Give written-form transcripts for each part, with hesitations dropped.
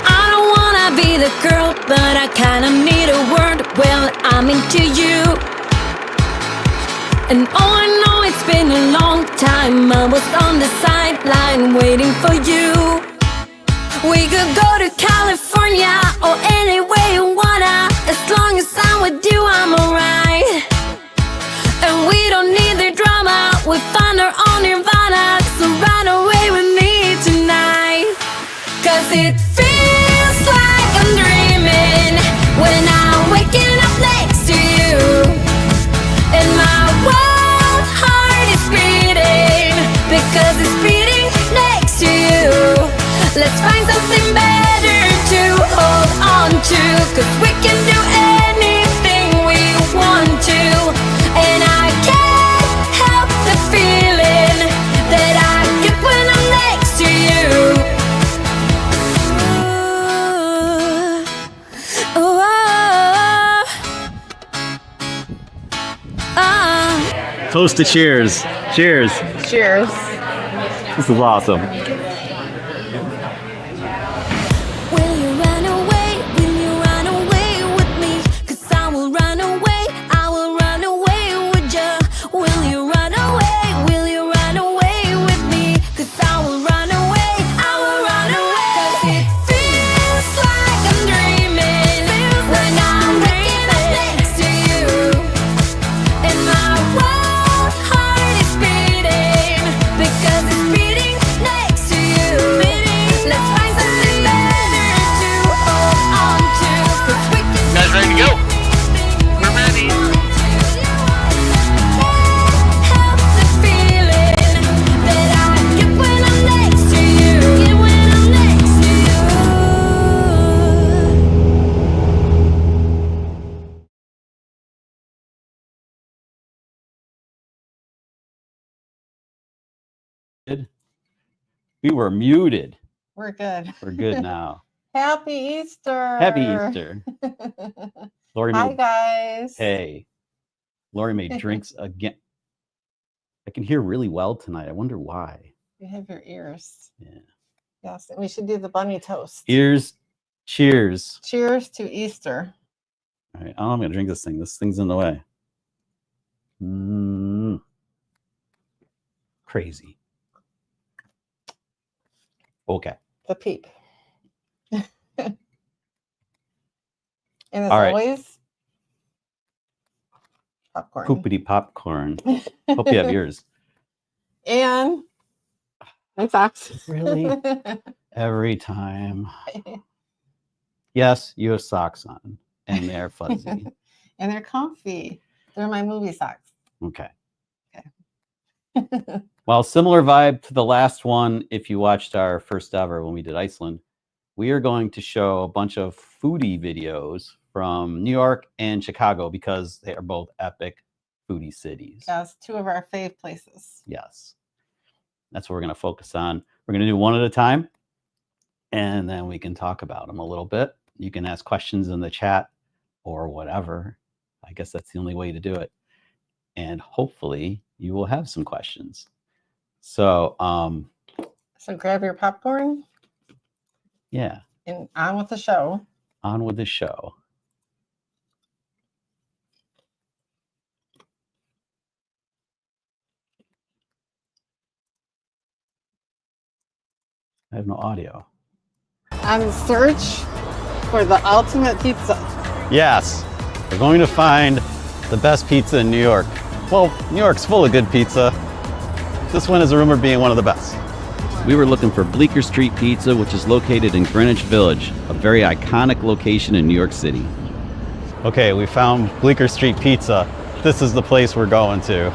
I don't wanna be the girl, but I kinda need a word. Well, I'm into you. And oh, I know it's been a long time. I was on the sideline waiting for you. We could go to California or anywhere you wanna. As long as I'm with you, I'm alright. And we don't need the drama. We found our own nirvana. So run away with me tonight. 'Cause it feels like I'm dreaming when I'm waking up next to you. And my wild heart is beating because it's beating next to you. Let's find something better to hold on to, 'cause we can do anything we want to. And I can't help the feeling that I get when I'm next to you. Ooh, ooh, oh, oh. Toast to cheers. Cheers. Cheers. This is awesome. Will you run away? Will you run away with me? 'Cause I will run away. I will run away with you. Will you run away? Will you run away with me? 'Cause I will run away. I will run away. 'Cause it feels like I'm dreaming when I'm waking up next to you. And my wild heart is beating because it's beating next to you. Let's find something better to hold on to, 'cause we can You guys ready to go? We're ready. help the feeling that I get when I'm next to you. Get when I'm next to you. We were muted. We're good. We're good now. Happy Easter. Happy Easter. Lori Hi, made, guys. hey, Lori made drinks again. I can hear really well tonight. I wonder why. You have your ears. Yeah. Yes, and we should do the bunny toast. Ears, cheers. Cheers to Easter. All right. Oh, I'm going to drink this thing. This thing's in the way. Crazy. Okay. The peep. And as All right. always, popcorn. Poopity popcorn. Hope you have yours. And socks. Really? Every time. Yes, you have socks on, and they're fuzzy. And they're comfy. They're my movie socks. Okay. Well, similar vibe to the last one. If you watched our first ever when we did Iceland, we are going to show a bunch of foodie videos from New York and Chicago because they are both epic foodie cities. Yes, two of our fave places. Yes. That's what we're going to focus on. We're going to do one at a time, and then we can talk about them a little bit. You can ask questions in the chat or whatever. I guess that's the only way to do it. And hopefully you will have some questions. So, So grab your popcorn yeah, and on with the show. on with the show. I have no audio. On the search for the ultimate pizza. Yes, we're going to find the best pizza in New York. Well, New York's full of good pizza. This one is rumored being one of the best. We were looking for Bleecker Street Pizza, which is located in Greenwich Village, a very iconic location in New York City. Okay, we found Bleecker Street Pizza. This is the place we're going to.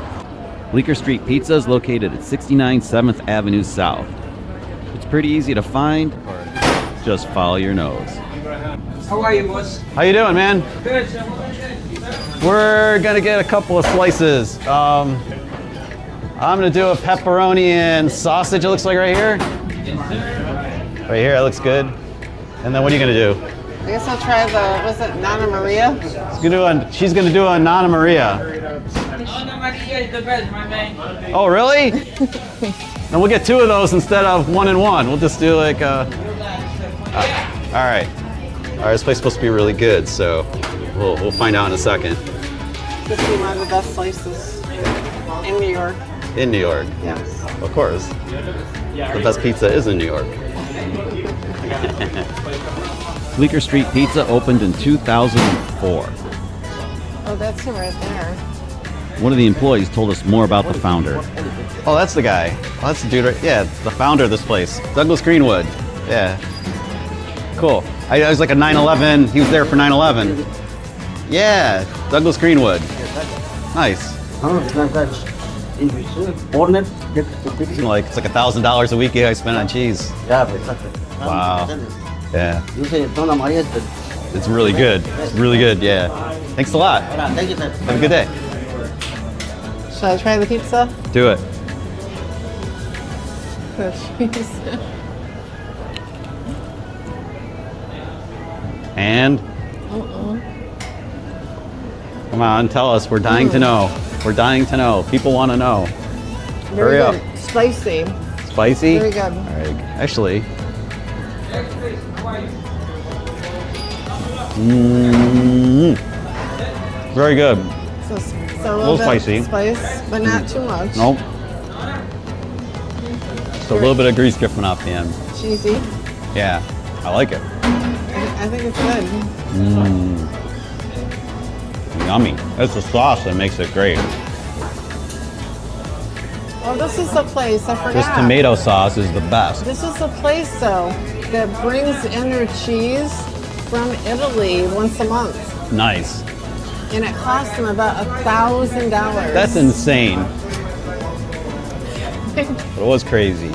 Bleecker Street Pizza is located at 69 7th Avenue South. It's pretty easy to find, or just follow your nose. How are you, boss? How you doing, man? Good. We're gonna get a couple of slices. I'm gonna do a pepperoni and sausage, it looks like right here. Right here, that looks good. And then what are you gonna do? I guess I'll try the, was it Nana Maria? She's gonna do a Nana Maria. Donna Maria is the best, my man. Oh, really? Then we'll get 2 of those instead of 1 and 1. We'll just do like a... all right. All right, this place is supposed to be really good, so we'll find out in a second. This is one of the best places in New York. In New York, Yes. of course. The best pizza is in New York. Bleecker Street Pizza opened in 2004. Oh, that's it right there. One of the employees told us more about the founder. Oh, that's the guy. Oh, that's the dude right. Yeah, the founder of this place, Douglas Greenwood. Yeah. Cool. I was like a 9/11. He was there for 9/11. Yeah, Douglas Greenwood. Nice. Like it's like $1,000 a week you guys spend on cheese. Wow. Yeah. It's really good. It's really good. Yeah. Thanks a lot. Have a good day. Should I try the pizza? Do it. The cheese. And come on, tell us. We're dying to know. We're dying to know. People want to know. Very Hurry good. up. Spicy. Spicy? Very good. All right. Actually. Very good. So a little bit spicy. Spice, but not too much. Nope. Just a little bit of grease dripping off the end. Cheesy. Yeah, I like it. I think it's good. Yummy. It's the sauce that makes it great. Oh, this is the place. I forgot. This tomato sauce is the best. This is the place, though, that brings in their cheese from Italy once a month. Nice. And it costs them about $1,000. That's insane. But it was crazy.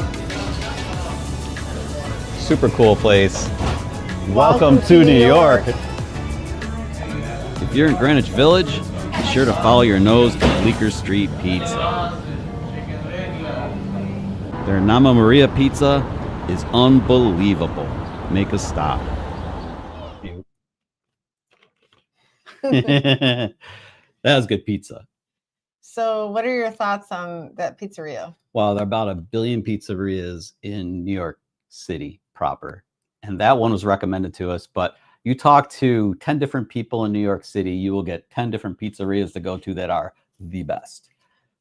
Super cool place. Welcome to New York. If you're in Greenwich Village, be sure to follow your nose to Bleecker Street Pizza. Their Nama Maria pizza is unbelievable. Make a stop. That was good pizza. So, what are your thoughts on that pizzeria? Well, there are about 1 billion pizzerias in New York City proper. And that one was recommended to us. But you talk to 10 different people in New York City, you will get 10 different pizzerias to go to that are the best.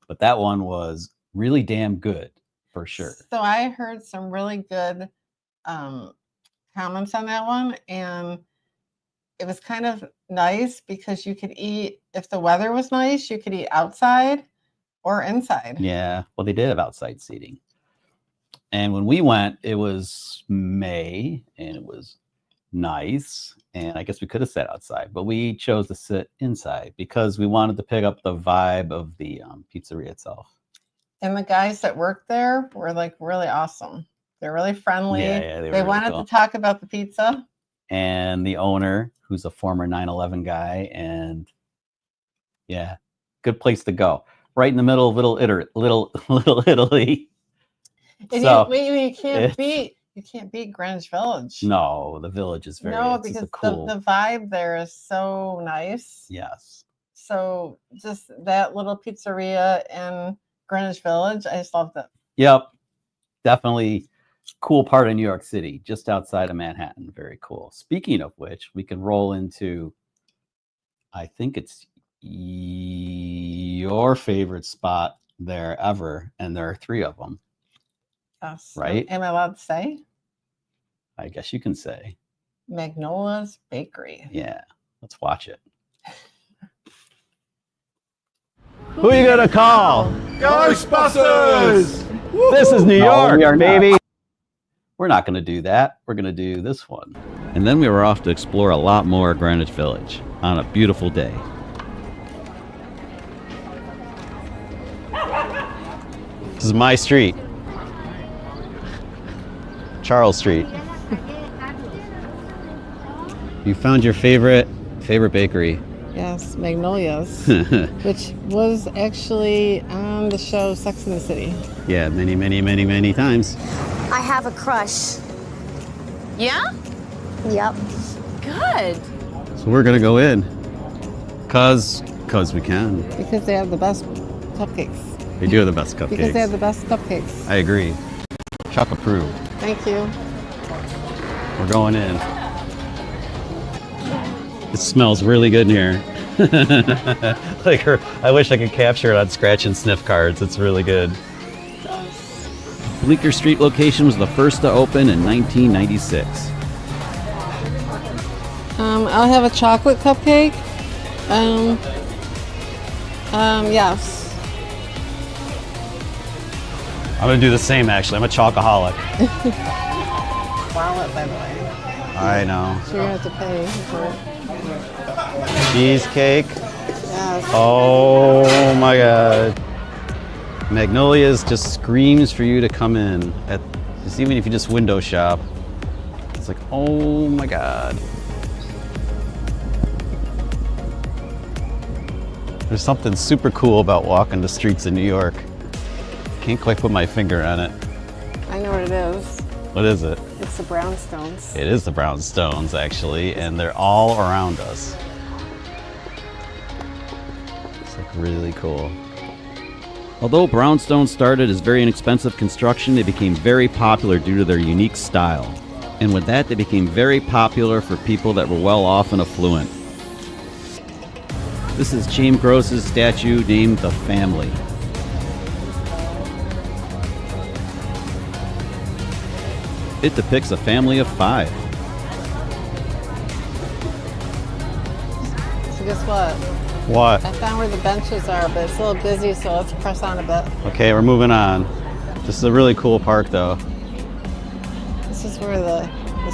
But that one was really damn good, for sure. So, I heard some really good comments on that one. And it was kind of nice because you could eat, if the weather was nice, you could eat outside or inside. Yeah, well, they did have outside seating. And when we went, it was May and it was nice. And I guess we could have sat outside, but we chose to sit inside because we wanted to pick up the vibe of the pizzeria itself. And the guys that worked there were like really awesome. They're really friendly. Yeah, they were they really wanted cool. to talk about the pizza. And the owner, who's a former 9/11 guy, and yeah, good place to go. Right in the middle of Little Italy. And So, you can't beat Greenwich Village. no, the village is very it's because a cool. the vibe there is so nice. Yes. So just that little pizzeria in Greenwich Village, I just loved it. Yep. Definitely cool part of New York City, just outside of Manhattan. Very cool. Speaking of which, we can roll into, I think it's your favorite spot there ever, and there are 3 of them. Yes. Right? Am I allowed to say? I guess you can say. Magnolia's Bakery. Yeah. Let's watch it. Who are you gonna call? Ghostbusters! This is New No, York, we are not. baby. We're not going to do that. We're going to do this one. And then we were off to explore a lot more Greenwich Village on a beautiful day. This is my street. Charles Street. You found your favorite bakery. Yes, Magnolia's, which was actually on the show Sex and the City. Yeah, many times. I have a crush. Yeah? Yep. Good. So we're gonna go in, cause Because we can. Because they have the best cupcakes. They do have the best cupcakes. Because they have the best cupcakes. I agree. Chuck approved. Thank you. We're going in. It smells really good in here. Like I wish I could capture it on scratch and sniff cards. It's really good. Bleecker Street location was the first to open in 1996. I'll have a chocolate cupcake. Yes. I'm gonna do the same actually. I'm a chocoholic. Wallet, by the way. I know. So you're gonna have to pay for it. Cheesecake. Yes. Oh my god. Magnolia's just screams for you to come in. Just even if you just window shop. It's like, oh my god. There's something super cool about walking the streets of New York. Can't quite put my finger on it. I know what it is. What is it? It's the brownstones. It is the brownstones, actually, and they're all around us. It's like really cool. Although brownstones started as very inexpensive construction, they became very popular due to their unique style. And with that, they became very popular for people that were well off and affluent. This is James Gross's statue named The Family. It depicts a family of 5. So guess what? What? I found where the benches are, but it's a little busy, so let's press on a bit. Okay, we're moving on. This is a really cool park, though. This is where the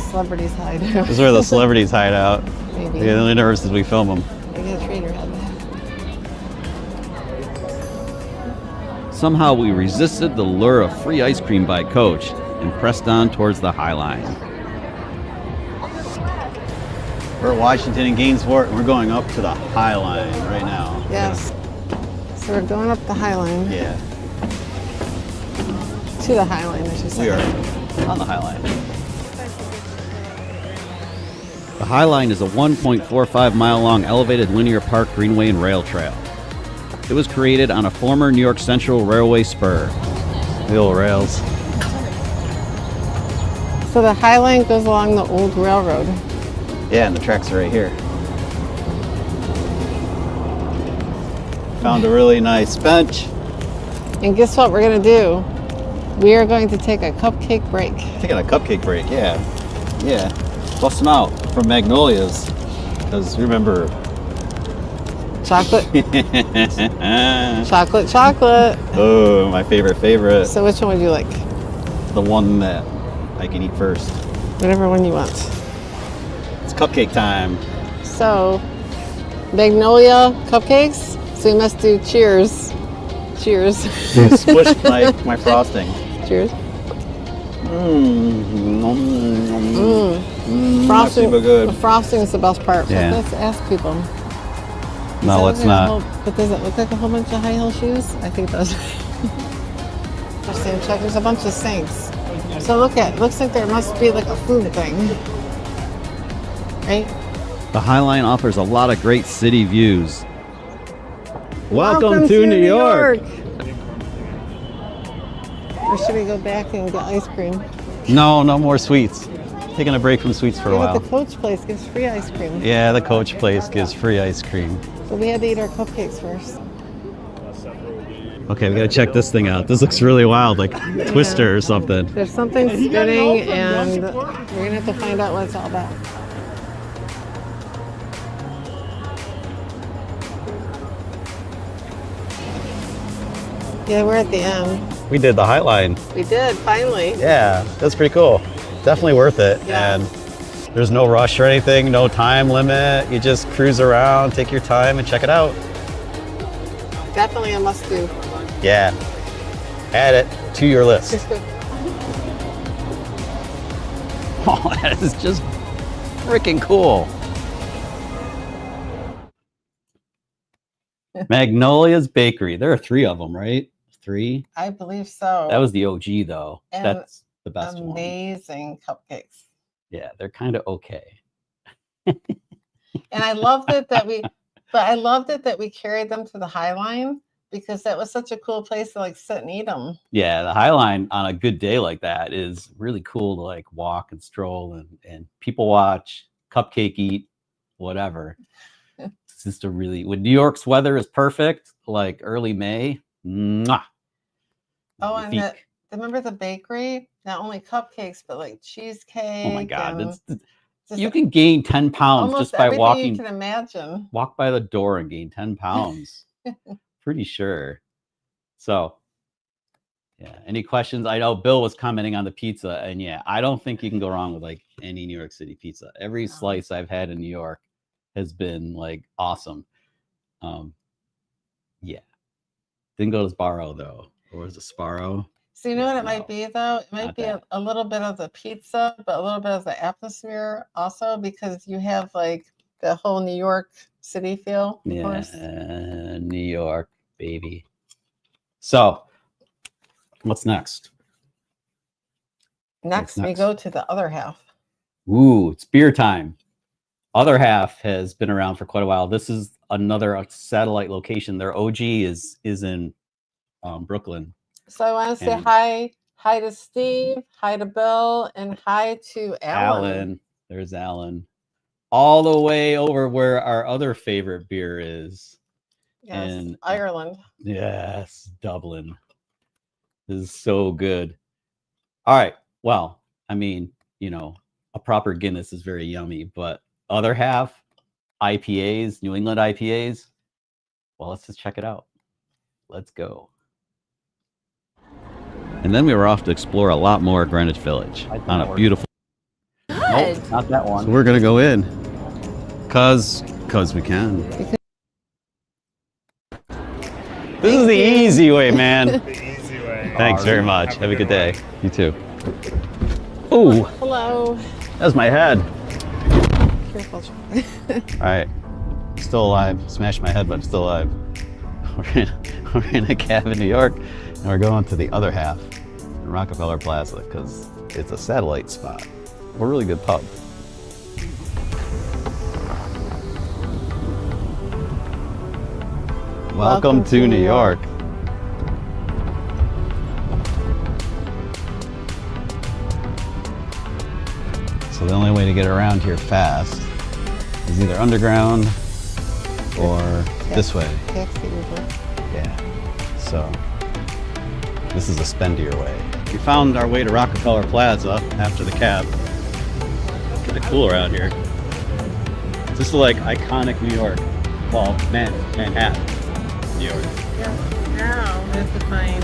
celebrities hide. This is where the celebrities hide out. Maybe. The only difference is we film them. Maybe a trainer had that. Somehow we resisted the lure of free ice cream by Coach and pressed on towards the High Line. We're at Washington and Gainsport, and we're going up to the High Line right now. Yes. So we're going up the High Line. Yeah, To the High Line, I should say. we are on the High Line. The High Line is a 1.45 mile long elevated linear park greenway and rail trail. It was created on a former New York Central Railway spur. The old rails. So the High Line goes along the old railroad. Yeah, and the tracks are right here. Found a really nice bench. And guess what we're going to do? We are going to take a cupcake break. Taking a cupcake break, yeah. Yeah. Bust them out from Magnolia's. Because remember... Chocolate. Chocolate. Oh, my favorite. So which one would you like? The one that I can eat first. Whatever one you want. It's cupcake time. So, Magnolia cupcakes. So we must do cheers. Cheers. Squish my frosting. Cheers. Frosting. Frosting. Super good. The frosting is the best part. Yeah. So let's ask people. No, let's not. But does it look like a whole bunch of high heel shoes? I think those. Check. There's a bunch of sinks. So look at. Looks like there must be like a food thing, right? The High Line offers a lot of great city views. Welcome to New York. Or should we go back and get ice cream? No more sweets. Taking a break from sweets for a Yeah, while. but the Coach place gives free ice cream. Yeah, the Coach place gives free ice cream. So we had to eat our cupcakes first. Okay, we gotta check this thing out. This looks really wild, like Twister or something. There's something spinning, and we're gonna have to find out what it's all about. Yeah, we're at the end. We did the High Line. We did, finally. Yeah, that's pretty cool. Definitely worth it. Yeah. And there's no rush or anything, no time limit. You just cruise around, take your time, and check it out. Definitely a must do. Yeah. Add it to your list. Oh, that is just freaking cool. Magnolia's Bakery. There are 3 of them, right? 3? I believe so. That was the OG, though. And That's the best one. amazing cupcakes. Yeah, they're kind of okay. And I loved it that But I loved it that we carried them to the High Line because that was such a cool place to like sit and eat them. Yeah, the High Line on a good day like that is really cool to like walk and stroll and people watch, cupcake eat, whatever. It's just a really, when New York's weather is perfect, like early May, mwah, Oh, and magnifique. remember the bakery? Not only cupcakes, but like cheesecake. Oh my God, and just you can gain 10 pounds almost just by everything walking. you can imagine. Walk by the door and gain 10 pounds. Pretty sure. So, yeah. Any questions? I know Bill was commenting on the pizza, and yeah, I don't think you can go wrong with like any New York City pizza. Every slice I've had in New York has been like awesome. Yeah. Didn't go to Sbarro though. Or was it Sparrow? So you know what it No, might be though? It might not be that. a little bit of the pizza, but a little bit of the atmosphere also because you have like the whole New York City feel, of course. Yeah, New York, baby. So, what's next? Next, we next? go to the other half. Ooh, it's beer time. Other half has been around for quite a while. This is another satellite location. Their OG is in Brooklyn. So I want to say hi to Steve, hi to Bill, and hi to Alan. There's Alan. All the way over where our other favorite beer is. Yes, in Ireland. Yes, Dublin. This is so good. All right. Well, I mean, you know, a proper Guinness is very yummy, but other half, IPAs, New England IPAs. Well, let's just check it out. Let's go. And then we were off to explore a lot more Greenwich Village on a beautiful. Good. Nope, not that one. So we're gonna go in, cause we can. This is the easy way, man. The easy way. Thanks very much. Have a good day. You too. Oh, Hello. that's my head. Careful. All right, still alive. Smashed my head, but I'm still alive. We're in a cab in New York, and we're going to the other half, in Rockefeller Plaza, because it's a satellite spot. A really good pub. Welcome to New York. So the only way to get around here fast is either underground or this way. Taxi Uber. Yeah. So this is a spendier way. We found our way to Rockefeller Plaza after the cab. It's kind of cool around here. This is like iconic New York. Well, Manhattan, New York. Yeah. Now we have to find.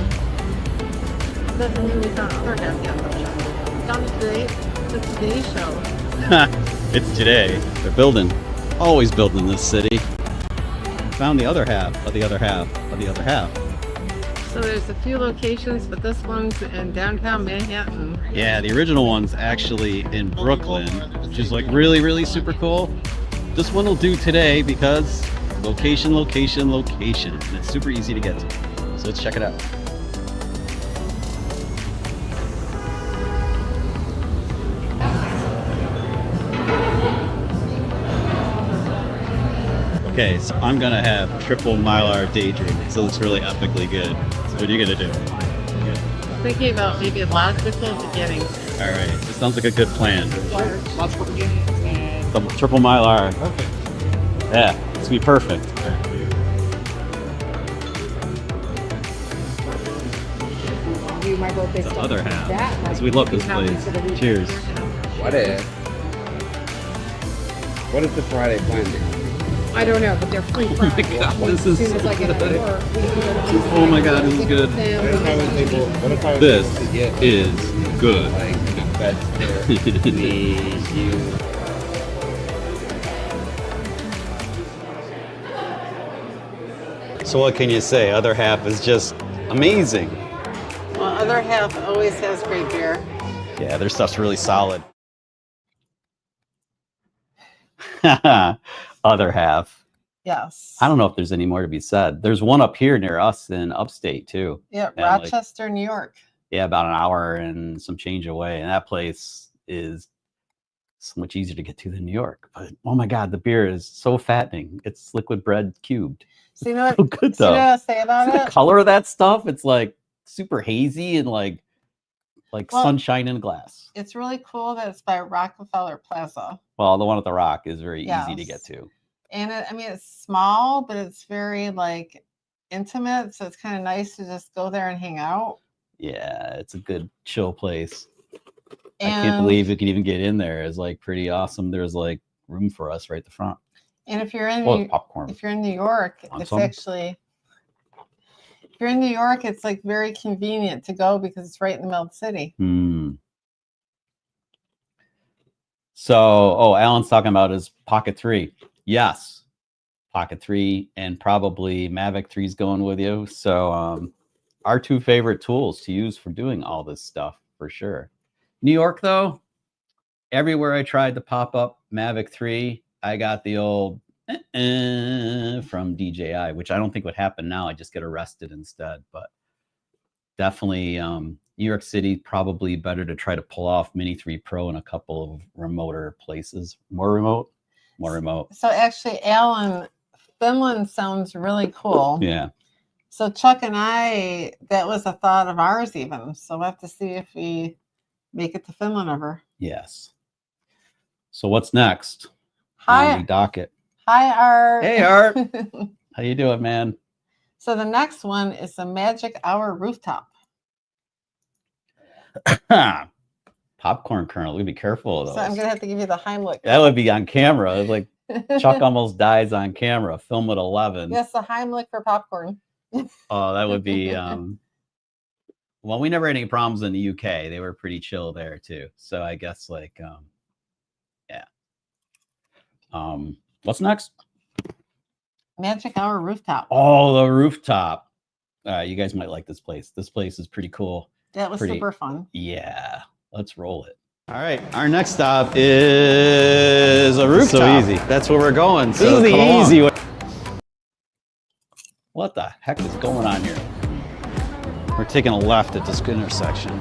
Doesn't mean we found other half yet. Found the Today Show. It's today. They're building. Always building this city. Found the other half of the other half of the other half. So there's a few locations, but this one's in downtown Manhattan. Yeah, the original one's actually in Brooklyn, which is like really, really super cool. This one will do today because location, location, location. And it's super easy to get to. So let's check it out. Okay, so I'm gonna have triple Mylar daydream. So it's really epically good. So what are you gonna do? Thinking about maybe logical beginnings. All right, this sounds like a good plan. The triple Mylar. Perfect. Yeah, it's gonna be perfect. My birthday The stuff. other half. That As we look this place. Cheers. What is the Friday plan? I don't know, but they're free Oh my Friday. God, this is As soon as I get out of good. work, we can go to Oh my God, this is good. What if I was able, what if I was This able to get is good. like the best pair? Please, you. So what can you say? Other half is just amazing. Well, other half always has great beer. Yeah, their stuff's really solid. Other half. Yes. I don't know if there's any more to be said. There's one up here near us in upstate too. Yeah, And, like, Rochester, New York. yeah, about an hour and some change away. And that place is so much easier to get to than New York. But oh my God, the beer is so fattening. It's liquid bread cubed. So you know what? So good So you know though. what I say about See the it? color of that stuff? It's like super hazy and like Well, sunshine in glass. It's really cool that it's by Rockefeller Plaza. Well, the one at the Rock is very easy to get Yes. to. And I mean, it's small, but it's very like intimate. So it's kind of nice to just go there and hang out. Yeah, it's a good chill place. And, I can't believe we can even get in there. It's like pretty awesome. There's like room for us right at the front. And if you're in Well, popcorn. if you're in New York, Want it's some? actually if you're in New York, it's like very convenient to go because it's right in the middle of the city. So, oh, Alan's talking about his Pocket 3. Yes, Pocket 3 and probably Mavic 3 is going with you. So, our two favorite tools to use for doing all this stuff for sure. New York, though, everywhere I tried to pop up Mavic 3, I got the old from DJI, which I don't think would happen now. I just get arrested instead. But definitely New York City, probably better to try to pull off Mini 3 Pro in a couple of remoter places. More remote? More remote. So actually, Alan, Finland sounds really cool. Yeah. So Chuck and I, that was a thought of ours even. So we'll have to see if we make it to Finland ever. Yes. So what's next? Hi. On the docket. Hi, Art. Hey, Art. How you doing, man? So the next one is the Magic Hour Rooftop. Popcorn kernel. We be careful of those. So I'm going to have to give you the Heimlich. That would be on camera. It's like Chuck almost dies on camera. Film at 11. Yes, the Heimlich for popcorn. Oh, that would be. Well, we never had any problems in the UK. They were pretty chill there too. So I guess like, yeah. What's next? Magic Hour Rooftop. Oh, the rooftop. You guys might like this place. This place is pretty cool. That was super fun. Yeah, let's roll it. All right, our next stop is a rooftop. So easy. That's where we're going. This is the easy way. What the heck is going on here? We're taking a left at this intersection.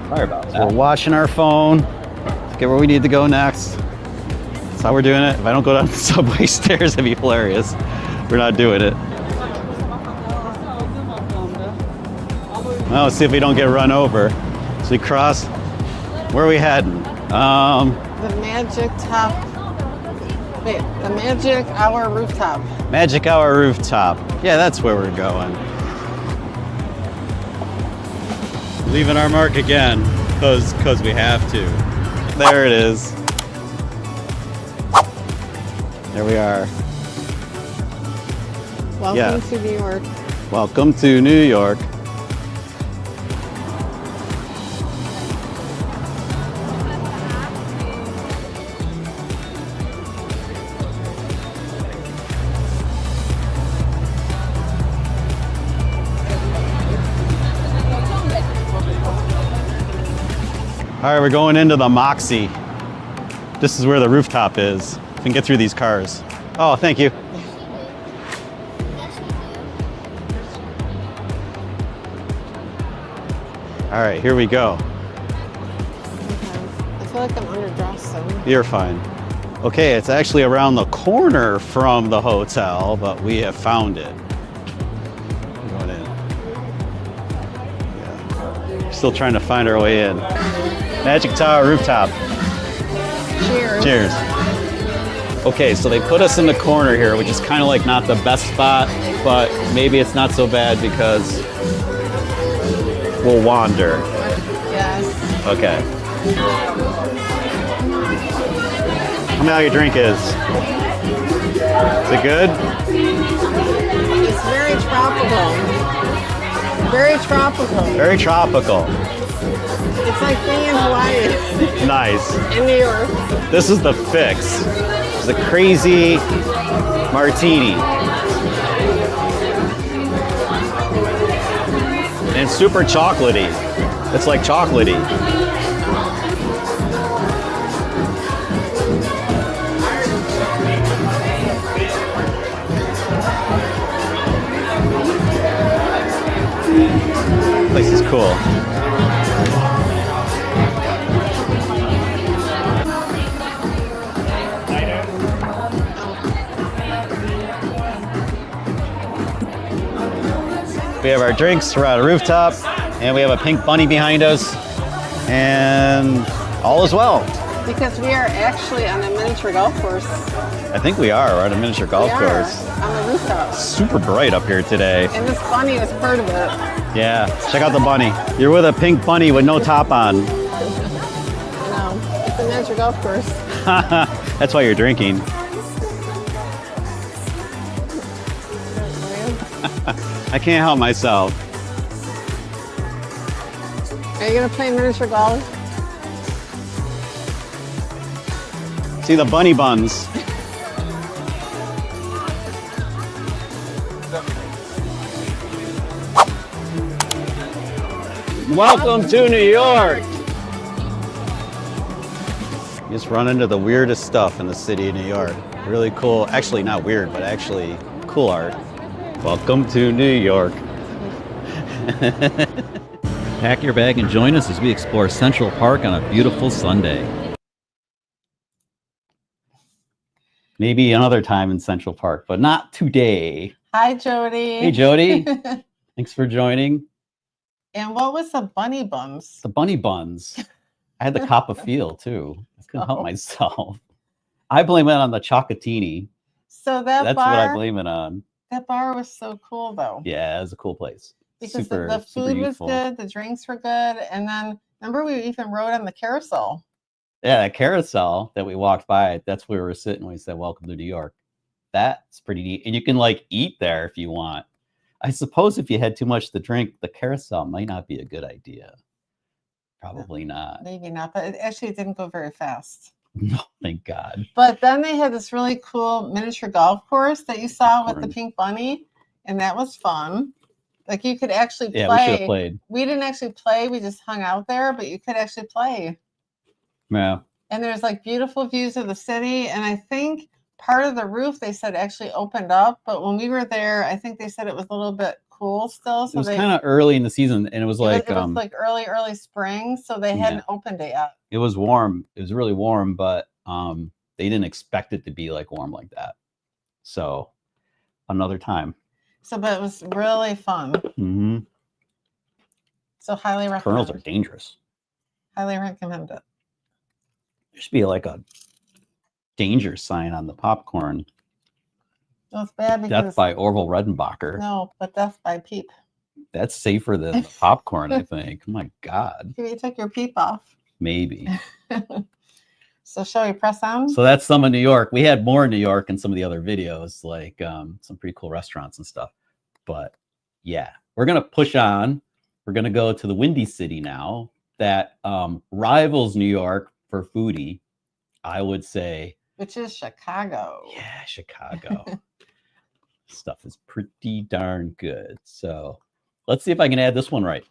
Sorry about that. We're watching our phone to get where we need to go next. That's how we're doing it. If I don't go down the subway stairs, it'd be hilarious. We're not doing it. Well, let's see if we don't get run over. So we cross. Where are we heading? The Magic Hour Rooftop. Magic Hour Rooftop. Yeah, that's where we're going. Leaving our mark again, because we have to. There it is. There we are. Welcome to New York. Welcome to New York. All right, we're going into the Moxie. This is where the rooftop is. We can get through these cars. Oh, thank you. All right, here we go. I feel like I'm underdressed. So. You're fine. Okay, it's actually around the corner from the hotel, but we have found it. Going in. Yeah. Still trying to find our way in. Magic Tower Rooftop. Cheers. Cheers. Okay, so they put us in the corner here, which is kind of like not the best spot, but maybe it's not so bad because we'll wander. Yes. Okay. Tell me how your drink is. Is it good? It's very tropical. Very tropical. Very tropical. It's like being in Hawaii. Nice. In New York. This is the fix. It's a crazy martini. And it's super chocolatey. It's like chocolatey. This place is cool. We have our drinks. We're on a rooftop, and we have a pink bunny behind us, and all is well. Because we are actually on a miniature golf course. I think we are. We're at a miniature golf We are course. on the rooftop. Super bright up here today. And this bunny is part of it. Yeah, check out the bunny. You're with a pink bunny with no top on. No, it's a miniature golf course. That's why you're drinking. I can't help myself. Are you gonna play miniature golf? See the bunny buns. Welcome to New York. You just run into the weirdest stuff in the city of New York. Really cool, actually not weird, but actually cool art. Welcome to New York. Pack your bag and join us as we explore Central Park on a beautiful Sunday. Maybe another time in Central Park, but not today. Hi, Jody. Hey, Jody. Thanks for joining. And what was the bunny buns? The bunny buns. I had the cop of feel too. I couldn't help Oh. myself. I blame it on the chocolatini. So That's bar, what I blame it on. that bar was so cool though. Yeah, it was a cool place. Because Super, the super food was youthful. good, the drinks were good, and then remember we even rode on the carousel. Yeah, that carousel that we walked by, that's where we were sitting when we said, welcome to New York. That's pretty neat. And you can like eat there if you want. I suppose if you had too much to drink, the carousel might not be a good idea. Probably not. Maybe not, but it didn't go very fast. No, thank God. But then they had this really cool miniature golf course that you saw with the Popcorn. pink bunny, and that was fun. Like you could actually Yeah, we should have play. played. We didn't actually play, we just hung out there, but you could actually play. Yeah. And there's like beautiful views of the city. And I think part of the roof they said actually opened up, but when we were there, I think they said it was a little bit cool still. It So was they kind of early in the season, and it was like it was like early spring, so they yeah. hadn't opened it yet. it was warm. It was really warm, but they didn't expect it to be like warm like that. So another time. So, but it was really fun. Mm-hmm. So highly recommend. Kernels are dangerous. Highly recommend it. There should be like a danger sign on the popcorn. Well, it's bad because Death by Orville Redenbacher. no, but death by peep. That's safer than the popcorn, I think. Oh my God. You took your peep off. Maybe. So shall we press on? So that's some of New York. We had more in New York in some of the other videos, like some pretty cool restaurants and stuff. But yeah, we're going to push on. We're going to go to the Windy City now that rivals New York for foodie, I would say. Which is Chicago. Yeah, Chicago. Stuff is pretty darn good. So let's see if I can add this one right.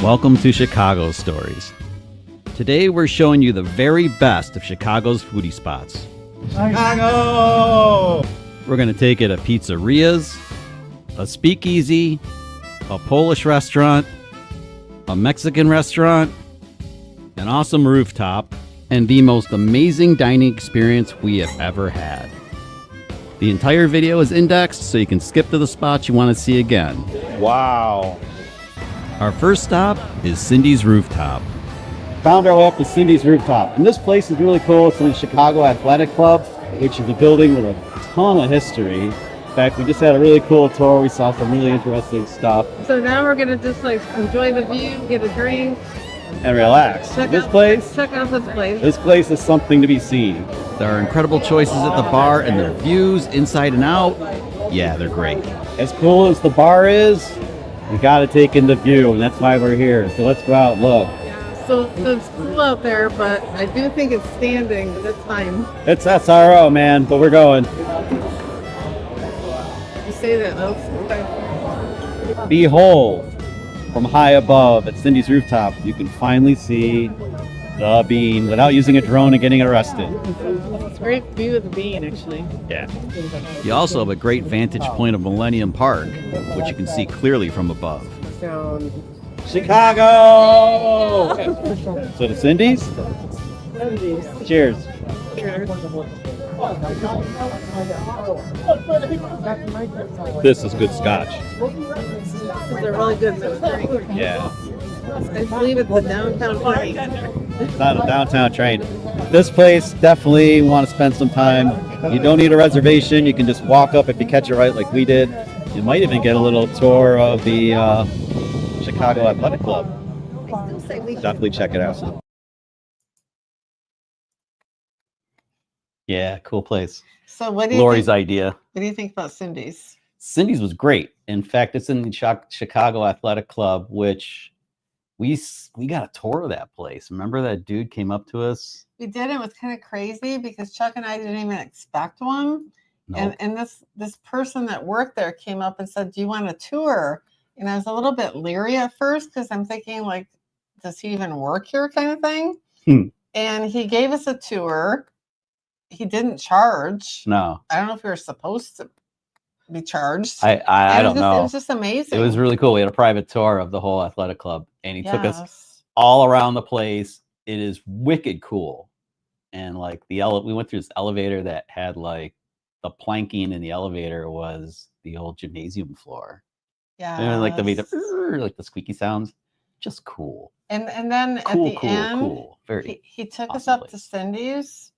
Welcome to Chicago Stories. Today we're showing you the very best of Chicago's foodie spots. Chicago! We're going to take it to pizzerias, a speakeasy, a Polish restaurant, a Mexican restaurant, an awesome rooftop, and the most amazing dining experience we have ever had. The entire video is indexed so you can skip to the spots you want to see again. Wow. Our first stop is Cindy's Rooftop. Found our way up to Cindy's Rooftop. And this place is really cool. It's in the Chicago Athletic Club, which is a building with a ton of history. In fact, we just had a really cool tour. We saw some really interesting stuff. So now we're gonna just like enjoy the view, get a drink, And relax. check This out place this place. is something to be seen. There are incredible choices at the bar, and their views inside and out, yeah, they're great. As cool as the bar is, you gotta take in the view, and that's why we're here. So let's go out and look. So it's cool out there, but I do think it's standing, but that's fine. It's SRO, man, but we're going. You say that, though. Behold, from high above at Cindy's Rooftop, you can finally see the bean without using a drone and getting arrested. It's a great view of the bean, actually. Yeah. You also have a great vantage point of Millennium Park, which you can see clearly from above. So, Chicago! So to Cindy's? Cheers. This is good scotch. This is a really good drink. Yeah. I believe it's the downtown train. It's not a downtown train. This place, definitely want to spend some time. You don't need a reservation. You can just walk up if you catch it right like we did. You might even get a little tour of the Chicago Athletic Club. Definitely check it out. Yeah, cool place. So what do you Lori's think, idea. what do you think about Cindy's? Cindy's was great. In fact, it's in the Chicago Athletic Club, which we got a tour of that place. Remember that dude came up to us? We did. It was kind of crazy because Chuck and I didn't even expect one. Nope. And this person that worked there came up and said, "Do you want a tour?" And I was a little bit leery at first because I'm thinking, like, does he even work here, kind of thing? And he gave us a tour. He didn't charge. No. I don't know if we were supposed to be charged. I don't know. It was just amazing. It was really cool. We had a private tour of the whole athletic club, and he took us Yes. all around the place. It is wicked cool. And like we went through this elevator that had like the planking in the elevator was the old gymnasium floor. Yeah. And like the squeaky sounds. Just cool. And then Cool, at the cool, end, cool. Very he took us awesome up to Cindy's,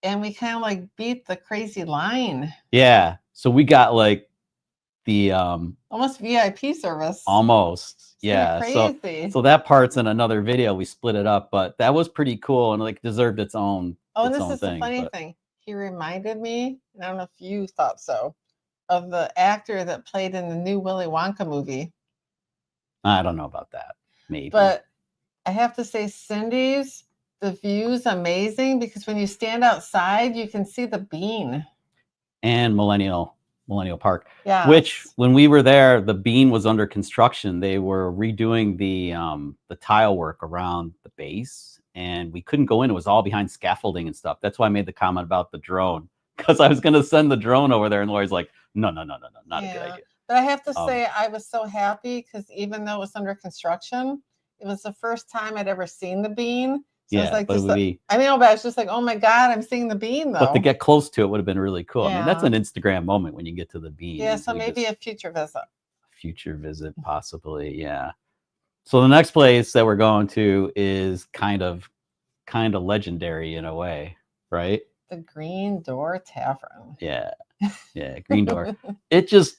and we kind of like beat the crazy line. Yeah. So we got like the Almost VIP service. almost. It's Yeah. kinda crazy. So that part's in another video. We split it up, but that was pretty cool and like deserved its own. Oh, and its this own is thing, the funny but- thing. He reminded me, and I don't know if you thought so, of the actor that played in the new Willy Wonka movie. I don't know about that. Maybe. But I have to say, Cindy's, the view's amazing because when you stand outside, you can see the bean. And Millennial Park, Yeah. which when we were there, the bean was under construction. They were redoing the tile work around the base, and we couldn't go in. It was all behind scaffolding and stuff. That's why I made the comment about the drone, because I was going to send the drone over there, and Lori's like, no, not a good idea. But I have to say, I was so happy because even though it was under construction, it was the first time I'd ever seen the bean. So Yeah, it's like but just it would be, I know, but I was just like, oh my God, I'm seeing the bean though. but to get close to it would have been really cool. I mean, that's Yeah. an Instagram moment when you get to the bean. Yeah, and so we maybe just- a future visit. future visit, possibly. Yeah. So the next place that we're going to is kind of legendary in a way, right? The Green Door Tavern. Yeah. Yeah, Green Door. It just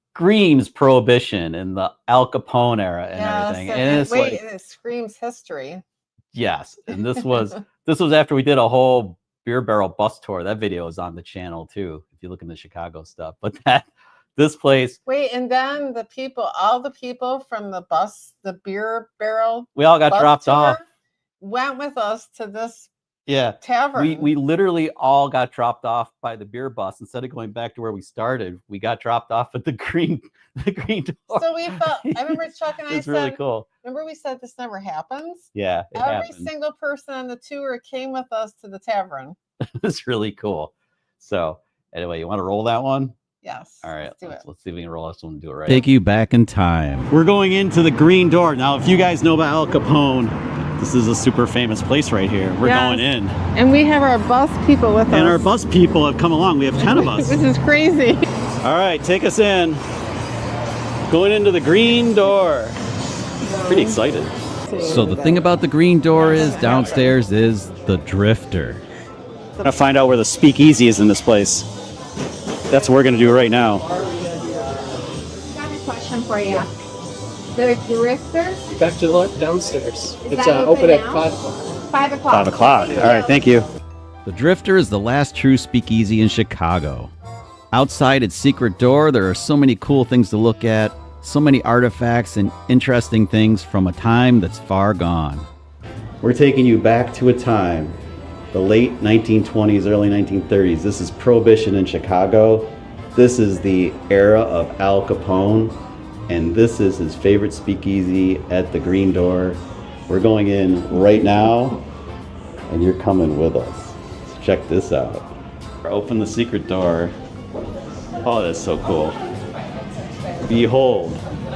screams Prohibition and the Al Capone era and everything. And it's wait, like, and it screams history. yes. And this was after we did a whole beer barrel bus tour. That video is on the channel too, if you look in the Chicago stuff. But this place, Wait, and then all the people from the beer barrel, we all got bus dropped tour off. went with us to this Yeah. tavern. We literally all got dropped off by the beer bus. Instead of going back to where we started, we got dropped off at the green door. So we felt. I remember Chuck and I It's said, really cool. Remember we said this never happens. Yeah, it Every happened. single person on the tour came with us to the tavern. It's really cool. So anyway, you want to roll that one? Yes. All right, let's do it. let's see if we can roll this one and do it right. Take you back in time. We're going into the Green Door. Now, if you guys know about Al Capone, this is a super famous place right here. We're Yes. going in. And we have our bus people with us. And our bus people have come along. We have 10 of us. This is crazy. All right, take us in. Going into the Green Door. Pretty excited. So the thing about the Green Door is downstairs is the Drifter. I'm gonna find out where the speakeasy is in this place. That's what we're gonna do right now. I got a question for you. The Drifter, Back to the downstairs. Is It's that open open at now? 5 o'clock. 5 o'clock. 5 o'clock. All right, thank you. The Drifter is the last true speakeasy in Chicago. Outside its secret door, there are so many cool things to look at, so many artifacts and interesting things from a time that's far gone. We're taking you back to a time, the late 1920s, early 1930s. This is Prohibition in Chicago. This is the era of Al Capone, and this is his favorite speakeasy at the Green Door. We're going in right now, and you're coming with us. So check this out. Open the secret door. Oh, that's so cool. Behold,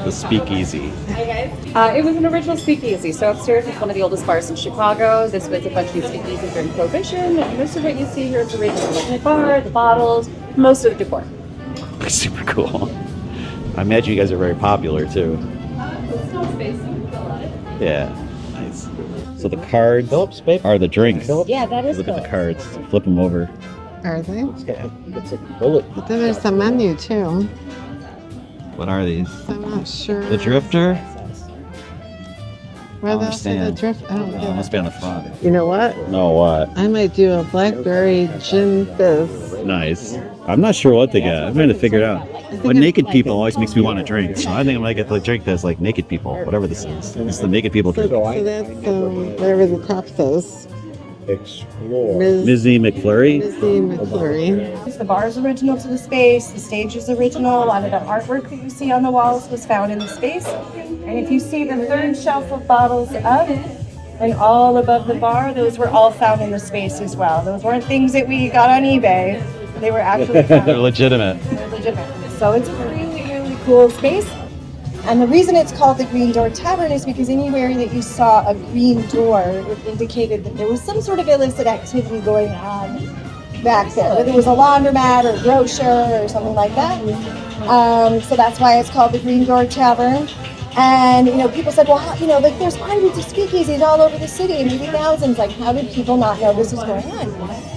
the speakeasy? It was an original speakeasy. So upstairs is one of the oldest bars in Chicago. This was a bunch of speakeasies during Prohibition. And most of what you see here is original. Like the bar, the bottles, most of the decor. Super cool. I imagine you guys are very popular too. Yeah, nice. So the cards are the drinks. Yeah, that is Look at the cards. Flip them over. Are they? Yeah, it's a bullet. Then there's the menu too. What are these? I'm not sure. The Drifter? Where I else is the understand. drift? I don't Oh, it know. must be on the front. You know what? No, what? I might do a blackberry gin fizz. Nice. I'm not sure what to get. I'm trying to figure it out. But naked people always makes me want to drink. So I think I'm going to get the drink that's like naked people, whatever this is. It's the naked people drink. So that's whatever the top says. Explore. Mizzy McFlurry? Mizzy McFlurry. The bar is original to the space. The stage is original. A lot of the artwork that you see on the walls was found in the space. And if you see the third shelf of bottles up and all above the bar, those were all found in the space as well. Those weren't things that we got on eBay. They were actually found. They're legitimate. They're legitimate. So it's a really, really cool space. And the reason it's called the Green Door Tavern is because anywhere that you saw a green door, it indicated that there was some sort of illicit activity going on back there. Whether it was a laundromat or a grocer or something like that. So that's why it's called the Green Door Tavern. And, people said, well, like there's hundreds of speakeasies all over the city, maybe thousands. Like, how did people not know this was going on?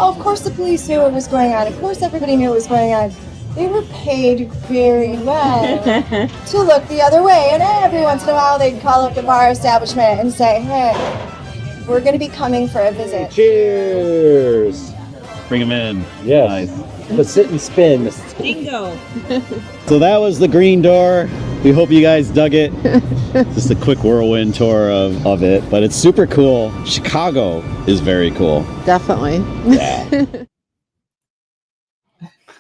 Oh, of course the police knew what was going on. Of course everybody knew what was going on. They were paid very well to look the other way. And every once in a while, they'd call up the bar establishment and say, hey, we're going to be coming for a visit. Cheers. Bring them in. Yes. Nice. But sit and spin. Bingo. So that was the Green Door. We hope you guys dug it. Just a quick whirlwind tour of it, but it's super cool. Chicago is very cool. Definitely. Yeah.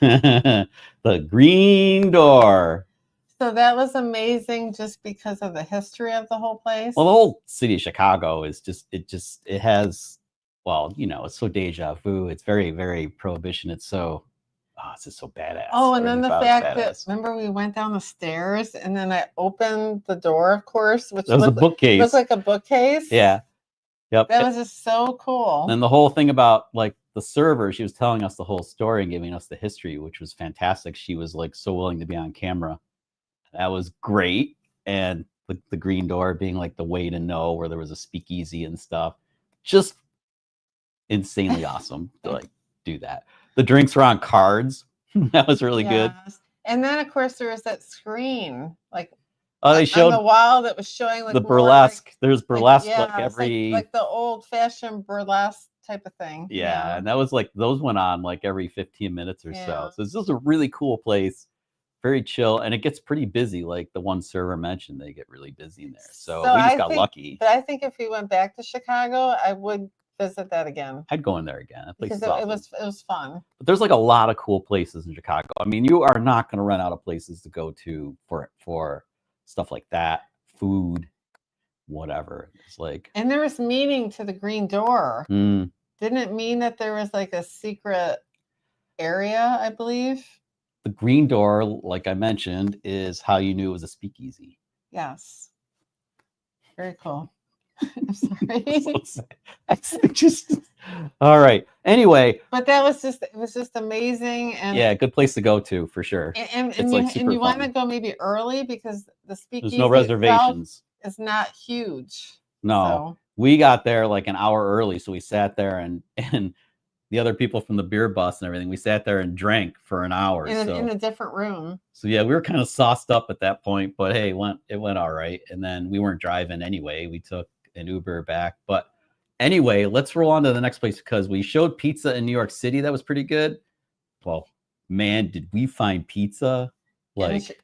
The Green Door. So that was amazing just because of the history of the whole place. Well, the whole city of Chicago is it has, well, it's so deja vu. It's very, very Prohibition. It's just so badass. Oh, and then the fact that, badass. remember we went down the stairs and then I opened the door, of course, which That was a bookcase. looked like a bookcase. Yeah. Yep. That was just so cool. And the whole thing about like the server, she was telling us the whole story and giving us the history, which was fantastic. She was like so willing to be on camera. That was great. And the Green Door being like the way to know where there was a speakeasy and stuff. Just insanely awesome to like do that. The drinks were on cards. That was really good. And then of course there was that screen, like they showed on the wall that was showing like the more, burlesque. like, There's burlesque yeah, like it's every like the old fashioned burlesque type of thing. yeah, and that was like those went on like every 15 minutes or Yeah. so. So it's just a really cool place, very chill, and it gets pretty busy. Like the one server mentioned, they get really busy in there. So we just I got think- lucky. But I think if we went back to Chicago, I would visit that again I'd go in there again. That place because is it awesome. was fun. But there's like a lot of cool places in Chicago. I mean, you are not going to run out of places to go to for stuff like that, food, whatever. It's like, And there was meaning to the Green Door. mm, Didn't it mean that there was like a secret area, I believe? the Green Door, like I mentioned, is how you knew it was a speakeasy. Yes. Very cool. I'm sorry. Just all right. Anyway, But that was it was just amazing and yeah, good place to go to for sure. and It's, like, super you want to fun. go maybe early because the speakeasy There's no reservations. is not huge. No, we got there like an hour early, so we sat there and the other people from the beer bus and everything. We sat there and drank for an hour. So in a different room. So yeah, we were kind of sauced up at that point, but hey, it went all right. And then we weren't driving anyway. We took an Uber back. But anyway, let's roll on to the next place because we showed pizza in New York City. That was pretty good. Well, man, did we find pizza like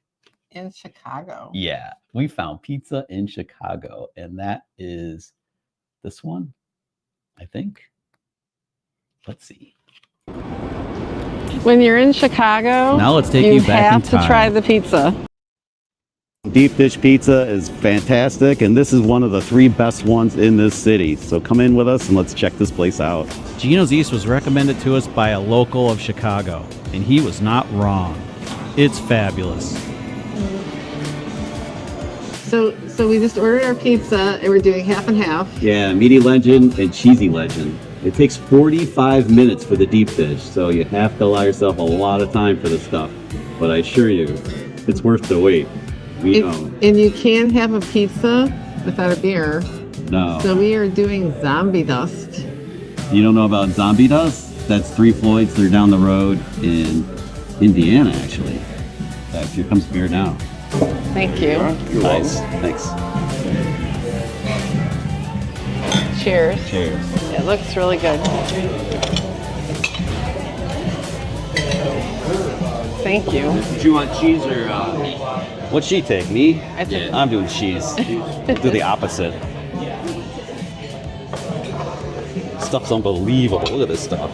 in Chicago? Yeah, we found pizza in Chicago, and that is this one, I think. Let's see. When you're in Chicago, Now let's take you back in have to time. try the pizza. Deep dish pizza is fantastic, and this is one of the 3 best ones in this city. So come in with us and let's check this place out. Gino's East was recommended to us by a local of Chicago, and he was not wrong. It's fabulous. So we just ordered our pizza and we're doing half and half. Yeah, meaty legend and cheesy legend. It takes 45 minutes for the deep dish, so you have to allow yourself a lot of time for this stuff. But I assure you, it's worth the wait. We know. And you can't have a pizza without a beer. No. So we are doing zombie dust. You don't know about zombie dust? That's Three Floyds. They're down the road in Indiana, actually. Here comes beer now. Thank you. Nice. Thanks. Cheers. Cheers. It looks really good. Thank you. Did you want cheese or What'd she take? Me? I took I'm doing cheese. Do the opposite. Stuff's unbelievable. Look at this stuff.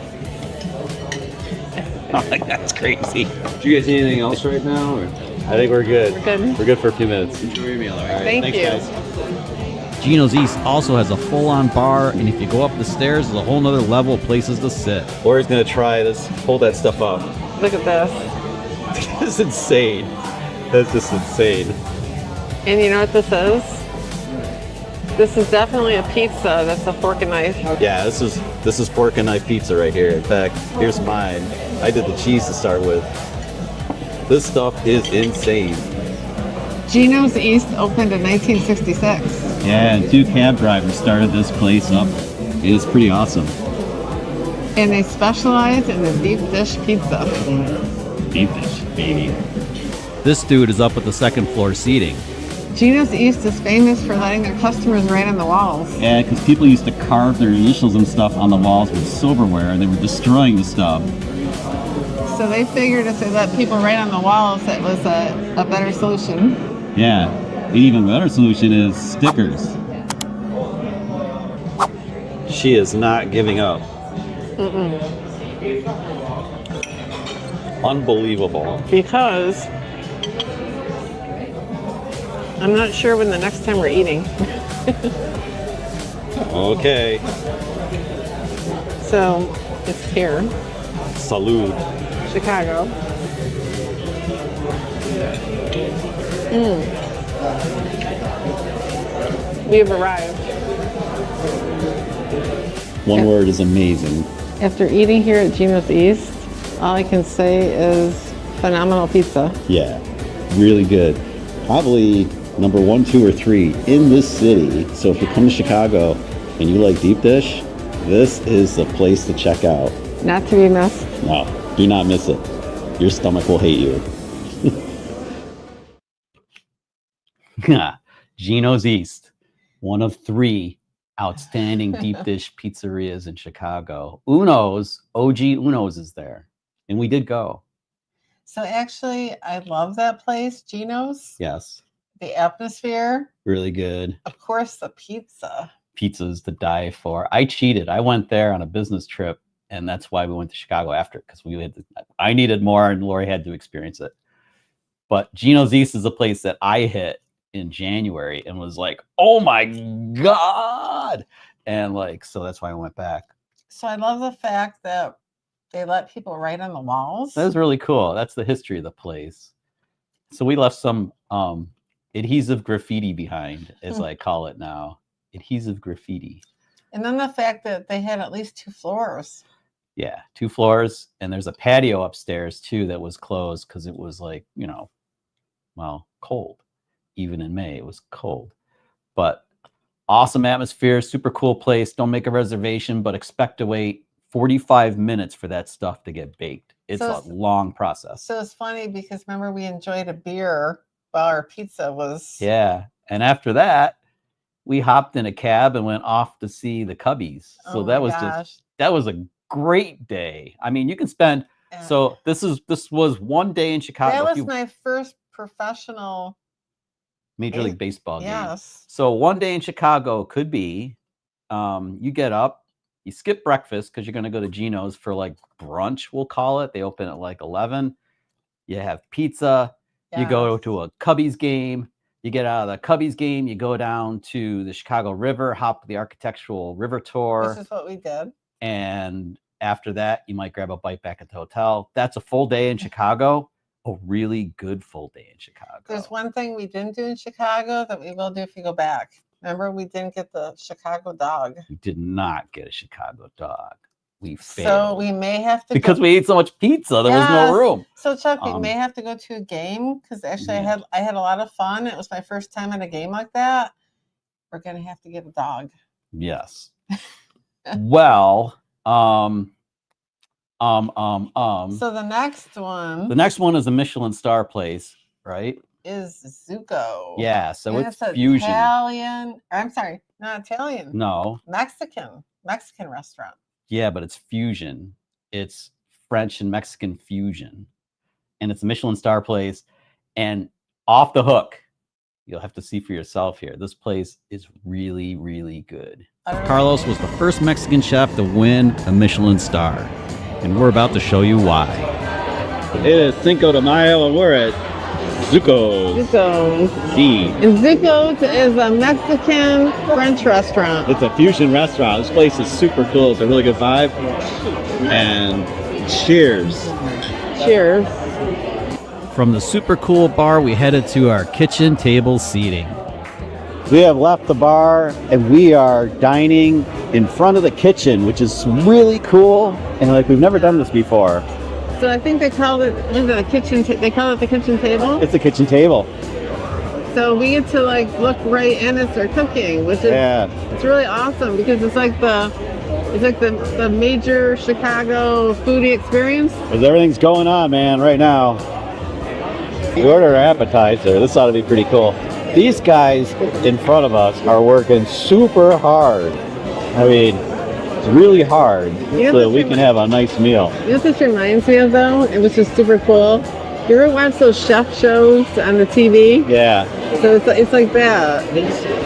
That's crazy. do you guys need anything else right now? Or? I think we're good. We're good. We're good for a few minutes. Enjoy your meal, all right? Thank Thanks, you. guys. Gino's East also has a full-on bar, and if you go up the stairs, there's a whole nother level of places to sit. Lori's gonna try this. Hold that stuff up. Look at this. This is insane. That's just insane. And you know what this is? This is definitely a pizza that's a fork and knife. Yeah, this is fork and knife pizza right here. In fact, here's mine. I did the cheese to start with. This stuff is insane. Gino's East opened in 1966. Yeah, and 2 cab drivers started this place up. It is pretty awesome. And they specialize in the deep dish pizza. Deep dish, baby. This dude is up at the second floor seating. Gino's East is famous for letting their customers write on the walls. Yeah, because people used to carve their initials and stuff on the walls with silverware, and they were destroying the stuff. So they figured if they let people write on the walls, that was a better solution. Yeah, an even better solution is stickers. She is not giving up. Unbelievable. Because I'm not sure when the next time we're eating. Okay. So it's here, Salud. Chicago. We have arrived. One word is amazing. After eating here at Gino's East, all I can say is phenomenal pizza. Yeah, really good. Probably number 1, 2, or 3 in this city. So if you come to Chicago and you like deep dish, this is the place to check out. Not to be missed. No, do not miss it. Your stomach will hate you. Gino's East, one of 3 outstanding deep dish pizzerias in Chicago. Uno's, OG Uno's is there. And we did go. So actually, I love that place, Gino's. Yes, The atmosphere, really good. of course, the pizza. Pizzas to die for. I cheated. I went there on a business trip, and that's why we went to Chicago after, because I needed more, and Lori had to experience it. But Gino's East is a place that I hit in January and was like, oh my God. And so that's why I went back. So I love the fact that they let people write on the walls. That was really cool. That's the history of the place. So we left some adhesive graffiti behind, as I call it now. Adhesive graffiti. And then the fact that they had at least 2 floors. Yeah, 2 floors. And there's a patio upstairs too that was closed because it was cold. Even in May, it was cold. But awesome atmosphere, super cool place. Don't make a reservation, but expect to wait 45 minutes for that stuff to get baked. It's a long process. So it's funny because remember we enjoyed a beer while our pizza was. Yeah. And after that, we hopped in a cab and went off to see the Cubbies. So that was that was a great day. I mean, you can spend. So this was one day in Chicago. That was my first professional Major League Baseball game. Yes. So one day in Chicago could be, you get up, you skip breakfast because you're going to go to Gino's for brunch, we'll call it. They open at 11. You have pizza. Yes. You go to a Cubbies game. You get out of the Cubbies game. You go down to the Chicago River, hop the architectural river tour. This is what we did. And after that, you might grab a bite back at the hotel. That's a full day in Chicago. a really good full day in Chicago. There's one thing we didn't do in Chicago that we will do if you go back. Remember, we didn't get the Chicago dog. We did not get a Chicago dog. We failed. So we may have to because we ate so much pizza, there was no room. So Chuck, we may have to go to a game because actually I had a lot of fun. It was my first time at a game like that. We're gonna have to get a dog. Yes. Well, So the next one is a Michelin star place, right? is Zuko. Yeah, so And it's fusion. Italian. I'm sorry, not Italian. No. Mexican restaurant. Yeah, but it's fusion. It's French and Mexican fusion. And it's a Michelin star place. And off the hook, you'll have to see for yourself here. This place is really, really good. Carlos was the first Mexican chef to win a Michelin star. And we're about to show you why. It is Cinco de Mayo, and we're at Zuko's. Zuko's is a Mexican French restaurant. It's a fusion restaurant. This place is super cool. It's a really good vibe. And cheers. Cheers. From the super cool bar, we headed to our kitchen table seating. We have left the bar and we are dining in front of the kitchen, which is really cool. And like, we've never done this before. So I think they call it, the kitchen. They call it the kitchen table. It's a kitchen table. So we get to like look right in as they're cooking, which is it's really awesome because it's like the major Chicago foodie experience. Because everything's going on, man, right now. We ordered our appetizer. This ought to be pretty cool. These guys in front of us are working super hard. I mean, it's really hard so that we can have a nice meal. You know what this reminds me of though? It was just super cool. You ever watch those chef shows on the TV? Yeah. So it's like that.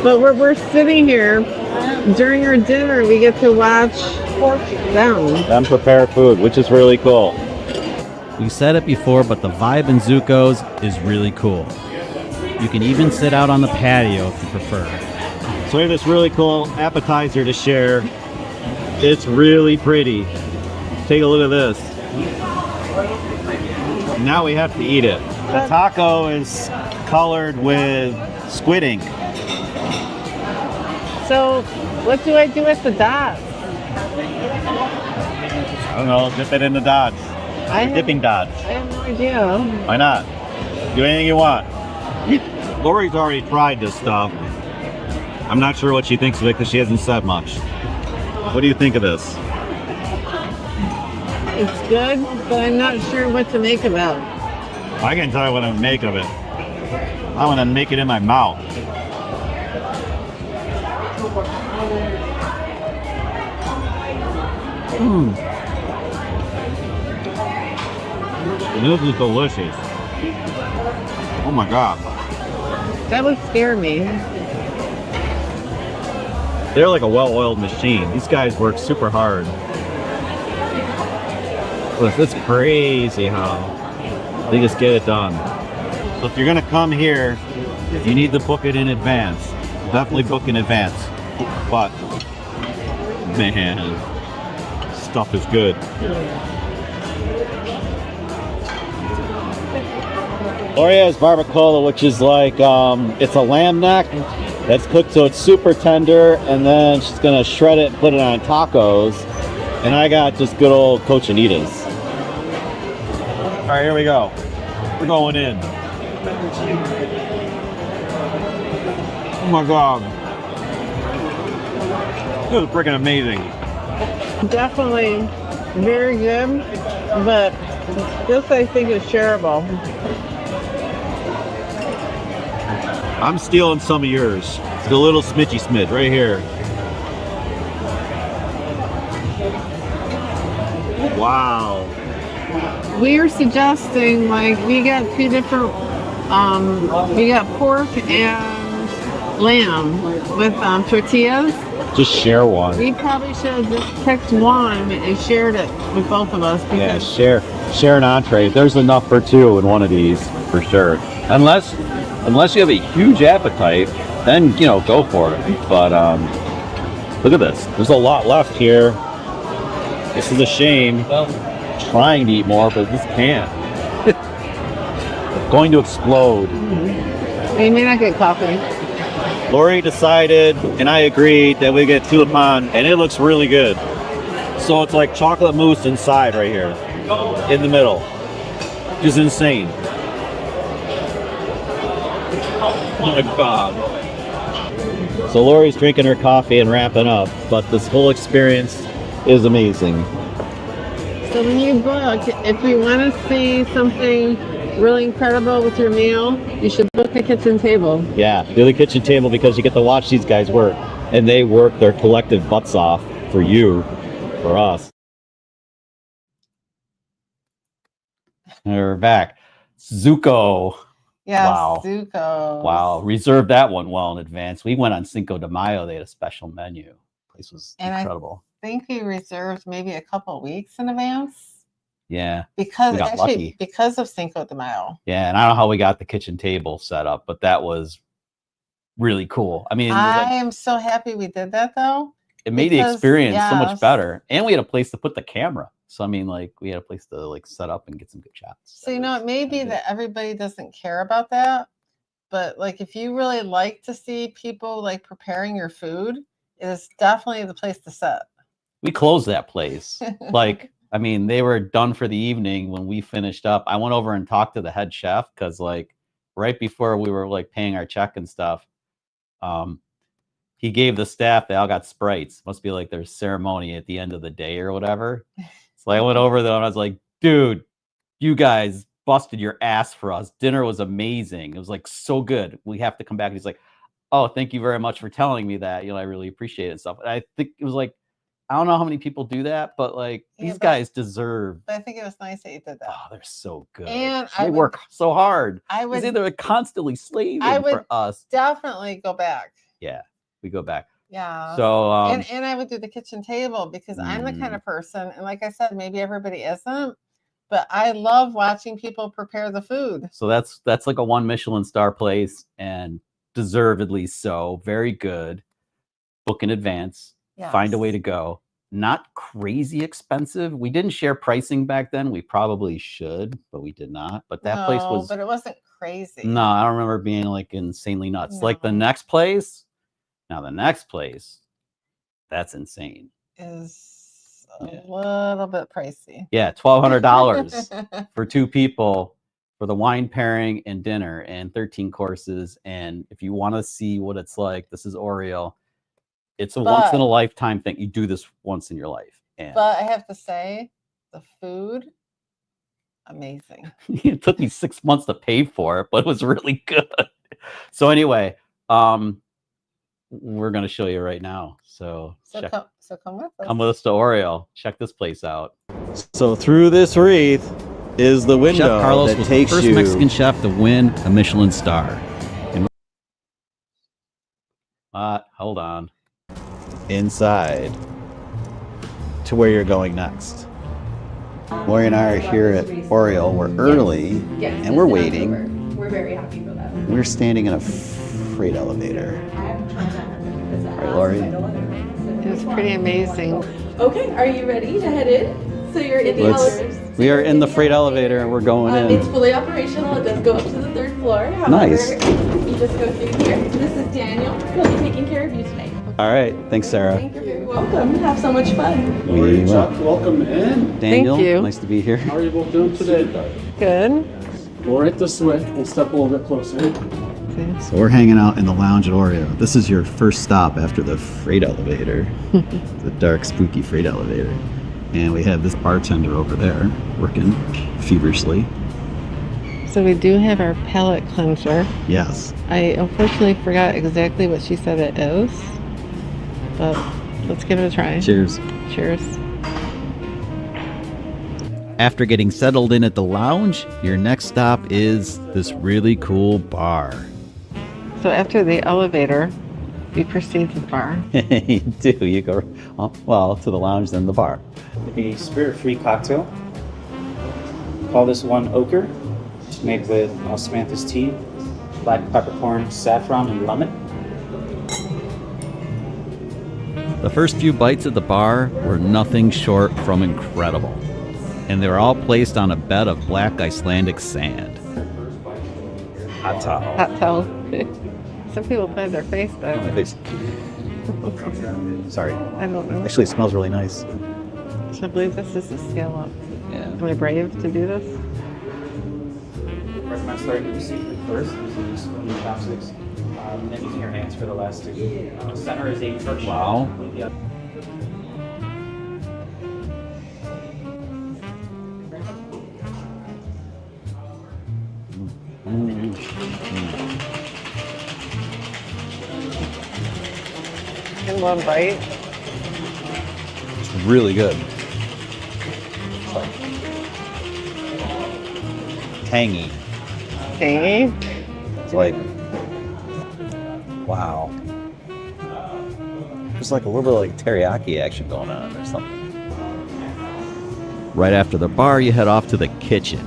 But we're sitting here during our dinner. We get to watch them prepare food, which is really cool. We said it before, but the vibe in Zuko's is really cool. You can even sit out on the patio if you prefer. So we have this really cool appetizer to share. It's really pretty. Take a look at this. Now we have to eat it. The taco is colored with squid ink. So what do I do with the dots? I don't know, dip it in the dots. Dipping dots. I have no idea. Why not? Do anything you want. Lori's already tried this stuff. I'm not sure what she thinks of it because she hasn't said much. What do you think of this? It's good, but I'm not sure what to make of it. I can tell you what I'm gonna make of it. I'm gonna make it in my mouth. This is delicious. Oh my God. That would scare me. They're like a well-oiled machine. These guys work super hard. It's crazy how they just get it done. So if you're gonna come here, you need to book it in advance. Definitely book in advance. But man, stuff is good. Lori has barbacoa, which is like it's a lamb neck that's cooked so it's super tender, and then she's gonna shred it and put it on tacos. And I got just good old cochinitas. All right, here we go. We're going in. Oh my God. This is freaking amazing. Definitely very good, but this I think is shareable. I'm stealing some of yours. It's a little smidgy smid right here. Wow. We are suggesting like we got two different we got pork and lamb with tortillas. Just share one. We probably should have just picked one and shared it with both of us. Yeah, share an entree. There's enough for two in one of these for sure. Unless you have a huge appetite, then go for it. But look at this. There's a lot left here. This is a shame. Trying to eat more, but just can't. going to explode. You may not get coffee. Lori decided, and I agreed, that we get Tulipon, and it looks really good. So it's like chocolate mousse inside right here, in the middle. Just insane. Oh my God. So Lori's drinking her coffee and wrapping up, but this whole experience is amazing. So when you book, if you want to see something really incredible with your meal, you should book a kitchen table. Yeah, do the kitchen table because you get to watch these guys work, and they work their collective butts off for you, for us. And we're back. Zuko. Yeah, Wow. Zuko. Wow, reserved that one well in advance. We went on Cinco de Mayo. They had a special menu. Place was incredible. I think we reserved maybe a couple weeks in advance. Yeah, Because we got actually, lucky. because of Cinco de Mayo. Yeah, and I don't know how we got the kitchen table set up, but that was really cool. I mean, I am so happy we did that though. it made the experience so much yes. better, and we had a place to put the camera. So I mean, like, we had a place to like set up and get some good shots. So you know, it may be that everybody doesn't care about that, but like if you really like to see people like preparing your food, it is definitely the place to set. We closed that place. Like, I mean, they were done for the evening when we finished up. I went over and talked to the head chef because like right before we were like paying our check and stuff, he gave the staff, they all got Sprites. Must be like their ceremony at the end of the day or whatever. So I went over there and I was like, dude, you guys busted your ass for us. Dinner was amazing. It was like so good. We have to come back. And he's like, oh, thank you very much for telling me that. You know, I really appreciate it and stuff. And I think it was like, I don't know how many people do that, but like these guys deserve. But I think it was nice that you did that. Oh, they're so good. And they work so hard. I would. They're constantly slaving for us. Definitely go back. Yeah, we go back. Yeah. So and I would do the kitchen table because I'm the kind of person, and like I said, maybe everybody isn't, but I love watching people prepare the food. So that's like a 1 Michelin star place, and deservedly so. Very good. Book in advance. Yes. Find a way to go. Not crazy expensive. We didn't share pricing back then. We probably should, but we did not. But that place was. But it wasn't crazy. No, I don't remember being like insanely nuts. No. Like the next place. Now the next place, that's insane. Is a little bit pricey. Yeah, $1,200 for 2 people for the wine pairing and dinner and 13 courses. And if you want to see what it's like, this is Oreo. It's a once in a lifetime thing. You do this once in your life. And but I have to say, the food, amazing. It took me 6 months to pay for it, but it was really good. So anyway, we're going to show you right now. So come with us. Come with us to Oreo. Check this place out. So through this wreath is the window. Chef Carlos that was takes the first Mexican chef to win a Michelin star. Hold on. Inside to where you're going next. Lori and I are here at Oreo. We're early and we're waiting. We're very happy for that. We're standing in a freight elevator. Right, Lori? It was pretty amazing. Okay, are you ready to head in? So you're in the elevators. We are in the freight elevator and we're going in. It's fully operational. It does go up to the 3rd floor. However, Nice. You just go through here. This is Daniel. He'll be taking care of you tonight. All right. Thanks, Sarah. Thank you. You're welcome. Have so much fun. We will. Chuck, welcome in. Daniel, Thank you. Nice to be here. How are you both doing today? Good. Go right this way. We'll step a little bit closer. So we're hanging out in the lounge at Oreo. This is your first stop after the freight elevator, the dark, spooky freight elevator. And we have this bartender over there working feverishly. So we do have our palate cleanser. Yes. I unfortunately forgot exactly what she said it is, but let's give it a try. Cheers. Cheers. After getting settled in at the lounge, your next stop is this really cool bar. So after the elevator, we proceed to the bar. You do. You go, well, to the lounge, then the bar. A spirit-free cocktail. Call this one Ochre. It's made with osmanthus tea, black peppercorn, saffron, and lemon. The first few bites at the bar were nothing short from incredible. And they were all placed on a bed of black Icelandic sand. Hot towel. Hot towel. Some people put it in their face, but My face. Sorry. I don't know. Actually, it smells really nice. I believe this is a scallop. Yeah. Am I brave to do this? Recommend starting with seafood first, using the spoon and chopsticks, and then using your hands for the last two. Center is a church. Wow. In one bite. It's really good. It's like tangy. Tangy. It's like, wow. There's like a little bit of like teriyaki action going on or something. Right after the bar, you head off to the kitchen.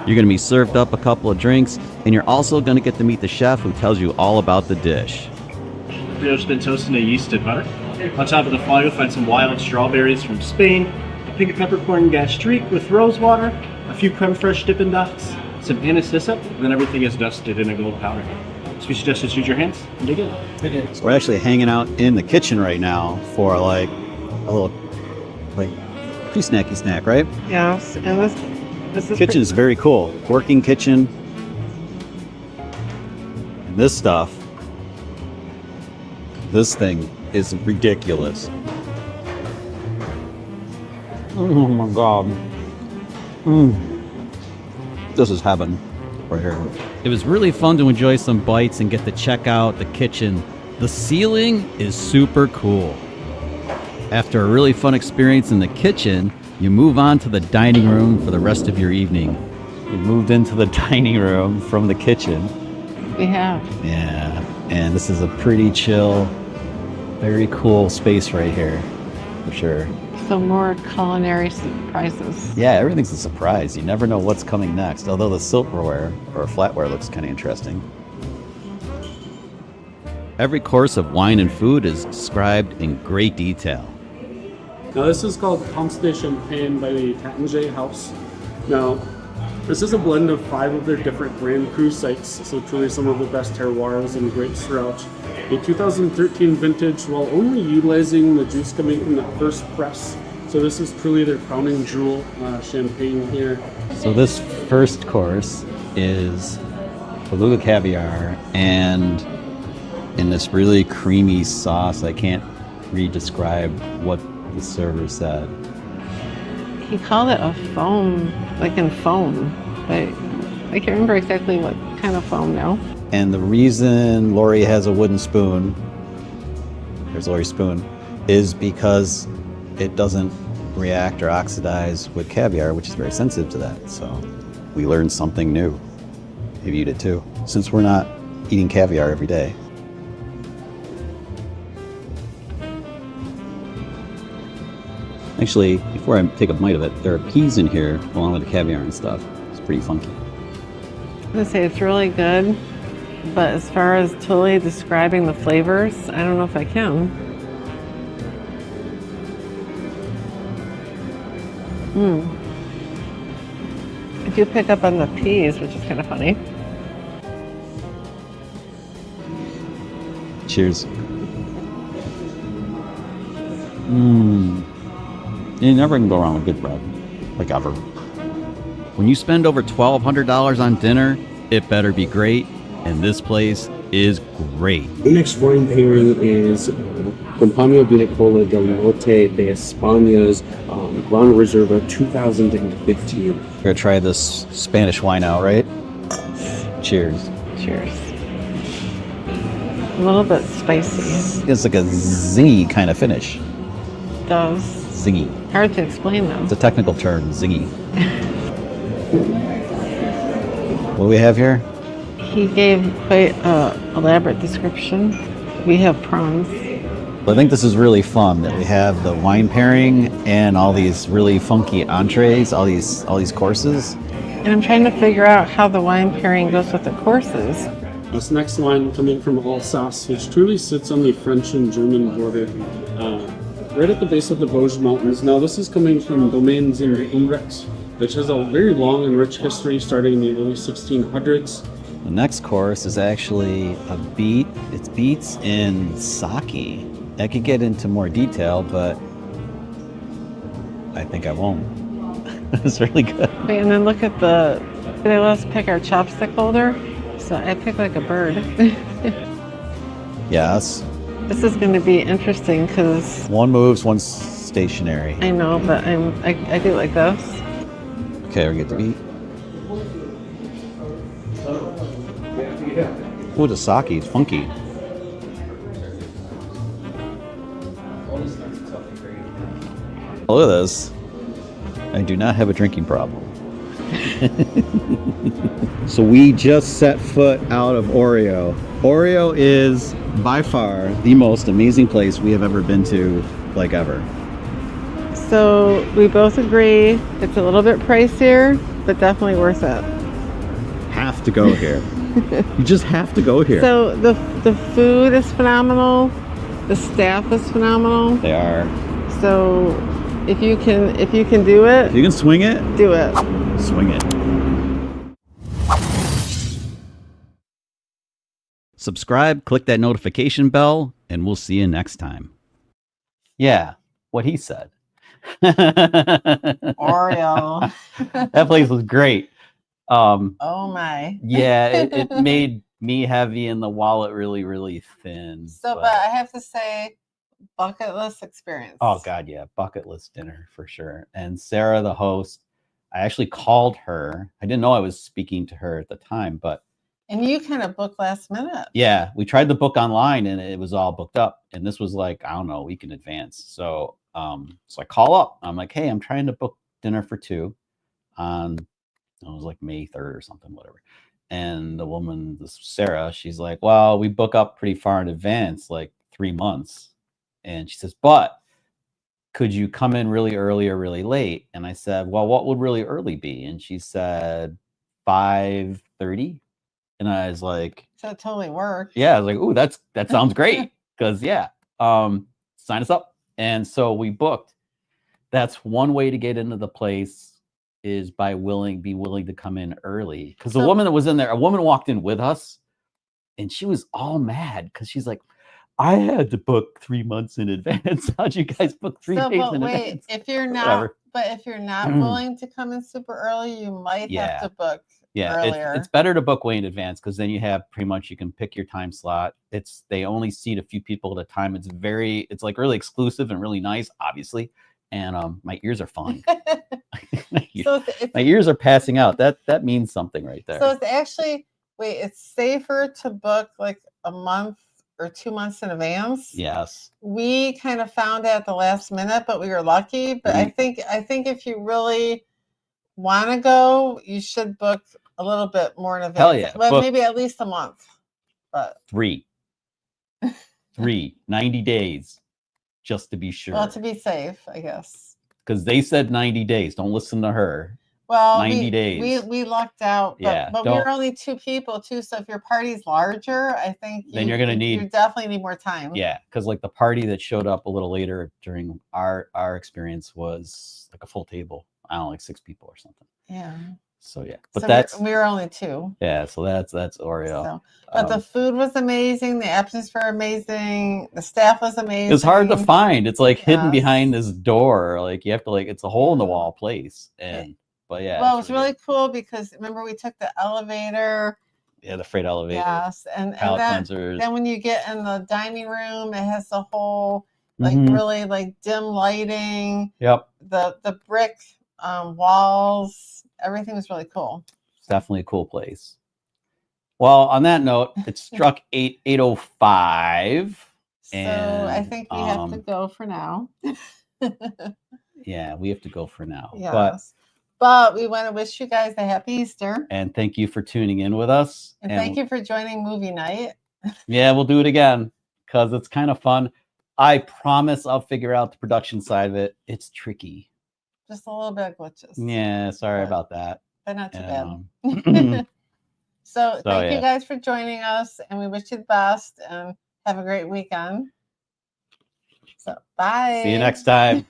You're going to be served up a couple of drinks, and you're also going to get to meet the chef who tells you all about the dish. Brioche's been toasted in a yeasted butter. On top of the fly, you'll find some wild strawberries from Spain, a pink peppercorn gastrique with rose water, a few creme fraiche Dippin' Dots, some anise hyssop, and then everything is dusted in a gold powder. So we suggest just use your hands and dig in. So we're actually hanging out in the kitchen right now for like a little, like, pre-snacky snack, right? Yes, and this is Kitchen is very cool. Working kitchen. And this stuff, this thing is ridiculous. Oh my God. This is heaven right here. It was really fun to enjoy some bites and get to check out the kitchen. The ceiling is super cool. After a really fun experience in the kitchen, you move on to the dining room for the rest of your evening. We moved into the dining room from the kitchen. we have. Yeah, and this is a pretty chill, very cool space right here, for sure. Some more culinary surprises. Yeah, everything's a surprise. You never know what's coming next, although the silverware or flatware looks kind of interesting. Every course of wine and food is described in great detail. Now this is called Ponce de Champagne by the Tatangier House. Now, this is a blend of 5 of their different Grand Cru sites, so truly some of the best terroirs and grapes throughout. A 2013 vintage while only utilizing the juice coming from that first press. So this is truly their crowning jewel champagne here. So this first course is beluga caviar and in this really creamy sauce. I can't re-describe what the server said. He called it a foam, like in foam, but I can't remember exactly what kind of foam now. And the reason Lori has a wooden spoon, there's Lori's spoon, is because it doesn't react or oxidize with caviar, which is very sensitive to that. So we learned something new. Maybe you did too, since we're not eating caviar every day. Actually, before I take a bite of it, there are peas in here along with the caviar and stuff. It's pretty funky. I'm gonna say it's really good, but as far as totally describing the flavors, I don't know if I can. I do pick up on the peas, which is kind of funny. Cheers. You never can go wrong with good bread, like ever. When you spend over $1,200 on dinner, it better be great, and this place is great. The next wine pairing is Campagna Vinícola del Norte de España's Gran Reserva 2015. We're gonna try this Spanish wine out, right? Cheers. Cheers. A little bit spicy. It's like a zingy kind of finish. It does. Zingy. Hard to explain though. It's a technical term, zingy. What do we have here? He gave quite an elaborate description. We have prawns. I think this is really fun that we have the wine pairing and all these really funky entrees, all these courses. And I'm trying to figure out how the wine pairing goes with the courses. This next wine coming from Alsace, which truly sits on the French and German border, right at the base of the Vosges Mountains. Now this is coming from Domaines in Umbrecht, which has a very long and rich history starting in the early 1600s. The next course is actually it's beets in sake. I could get into more detail, but I think I won't. It's really good. Wait, and then look at the, they let us pick our chopstick holder. So I picked like a bird. Yes. This is going to be interesting because One moves, one's stationary. I know, but I do like this. Okay, we get the beet. Ooh, the sake is funky. Look at this. I do not have a drinking problem. So we just set foot out of Oreo. Oreo is by far the most amazing place we have ever been to, like ever. So we both agree it's a little bit pricier, but definitely worth it. Have to go here. You just have to go here. So the food is phenomenal. The staff is phenomenal. They are. So if you can do it, If you can swing it, do it. swing it. Subscribe, click that notification bell, and we'll see you next time. Yeah, what he said. Oreo. That place was great. Oh my. Yeah, it made me heavy and the wallet really, really thin. So, but I have to say, bucket list experience. Oh God, yeah, bucket list dinner for sure. And Sarah, the host, I actually called her. I didn't know I was speaking to her at the time, but And you kind of booked last minute. yeah, we tried the book online and it was all booked up. And this was like, I don't know, a week in advance. So so I call up. I'm like, hey, I'm trying to book dinner for 2 on, it was like May 3rd or something, whatever. And the woman, this Sarah, she's like, well, we book up pretty far in advance, like 3 months. And she says, but could you come in really early or really late? And I said, well, what would really early be? And she said 5:30. And I was like, So it totally worked. yeah, I was like, ooh, that sounds great. Cause yeah, sign us up. And so we booked. That's one way to get into the place is by be willing to come in early. Cause the woman that was in there, a woman walked in with us and she was all mad. Cause she's like, I had to book 3 months in advance. How'd you guys book 3 days in advance? If you're not, Whatever. but if you're not willing to come in super early, you might have to book earlier. It's better to book way in advance because then you have pretty much you can pick your time slot. They only seat a few people at a time. It's like really exclusive and really nice, obviously. And my ears are fine. So my ears are passing out. That means something right there. So it's actually it's safer to book like a month or 2 months in advance. Yes. We kind of found it at the last minute, but we were lucky. But I think if you really want to go, you should book a little bit more in advance. Hell yeah. Well, maybe at least a month. But 90 days, just to be sure. Well, to be safe, I guess. Because they said 90 days. Don't listen to her. Well, 90 days. We lucked out, but we were only 2 people too. So if your party's larger, I think then you're gonna need. You definitely need more time. Yeah, because like the party that showed up a little later during our experience was like a full table. I don't know, like 6 people or something. Yeah. So yeah, but we were only 2. Yeah, so that's Oreo. So, but the food was amazing. The atmosphere amazing. The staff was amazing. It's hard to find. It's like hidden behind this door. Like you have to it's a hole in the wall place. But yeah. Well, it was really cool because remember we took the elevator. Yeah, the freight elevator. Yes, and then when you get in the dining room, it has the whole really like dim lighting. Yep. The brick walls. Everything was really cool. It's definitely a cool place. Well, on that note, it struck 8:05. So I think we have to go for now. Yeah, we have to go for now. Yes. But we want to wish you guys a happy Easter. And thank you for tuning in with us. And thank you for joining movie night. Yeah, we'll do it again because it's kind of fun. I promise I'll figure out the production side of it. It's tricky. Just a little bit of glitches. Yeah, sorry about that. But not too bad. So thank you guys for joining us. And we wish you the best and have a great weekend. So bye. See you next time.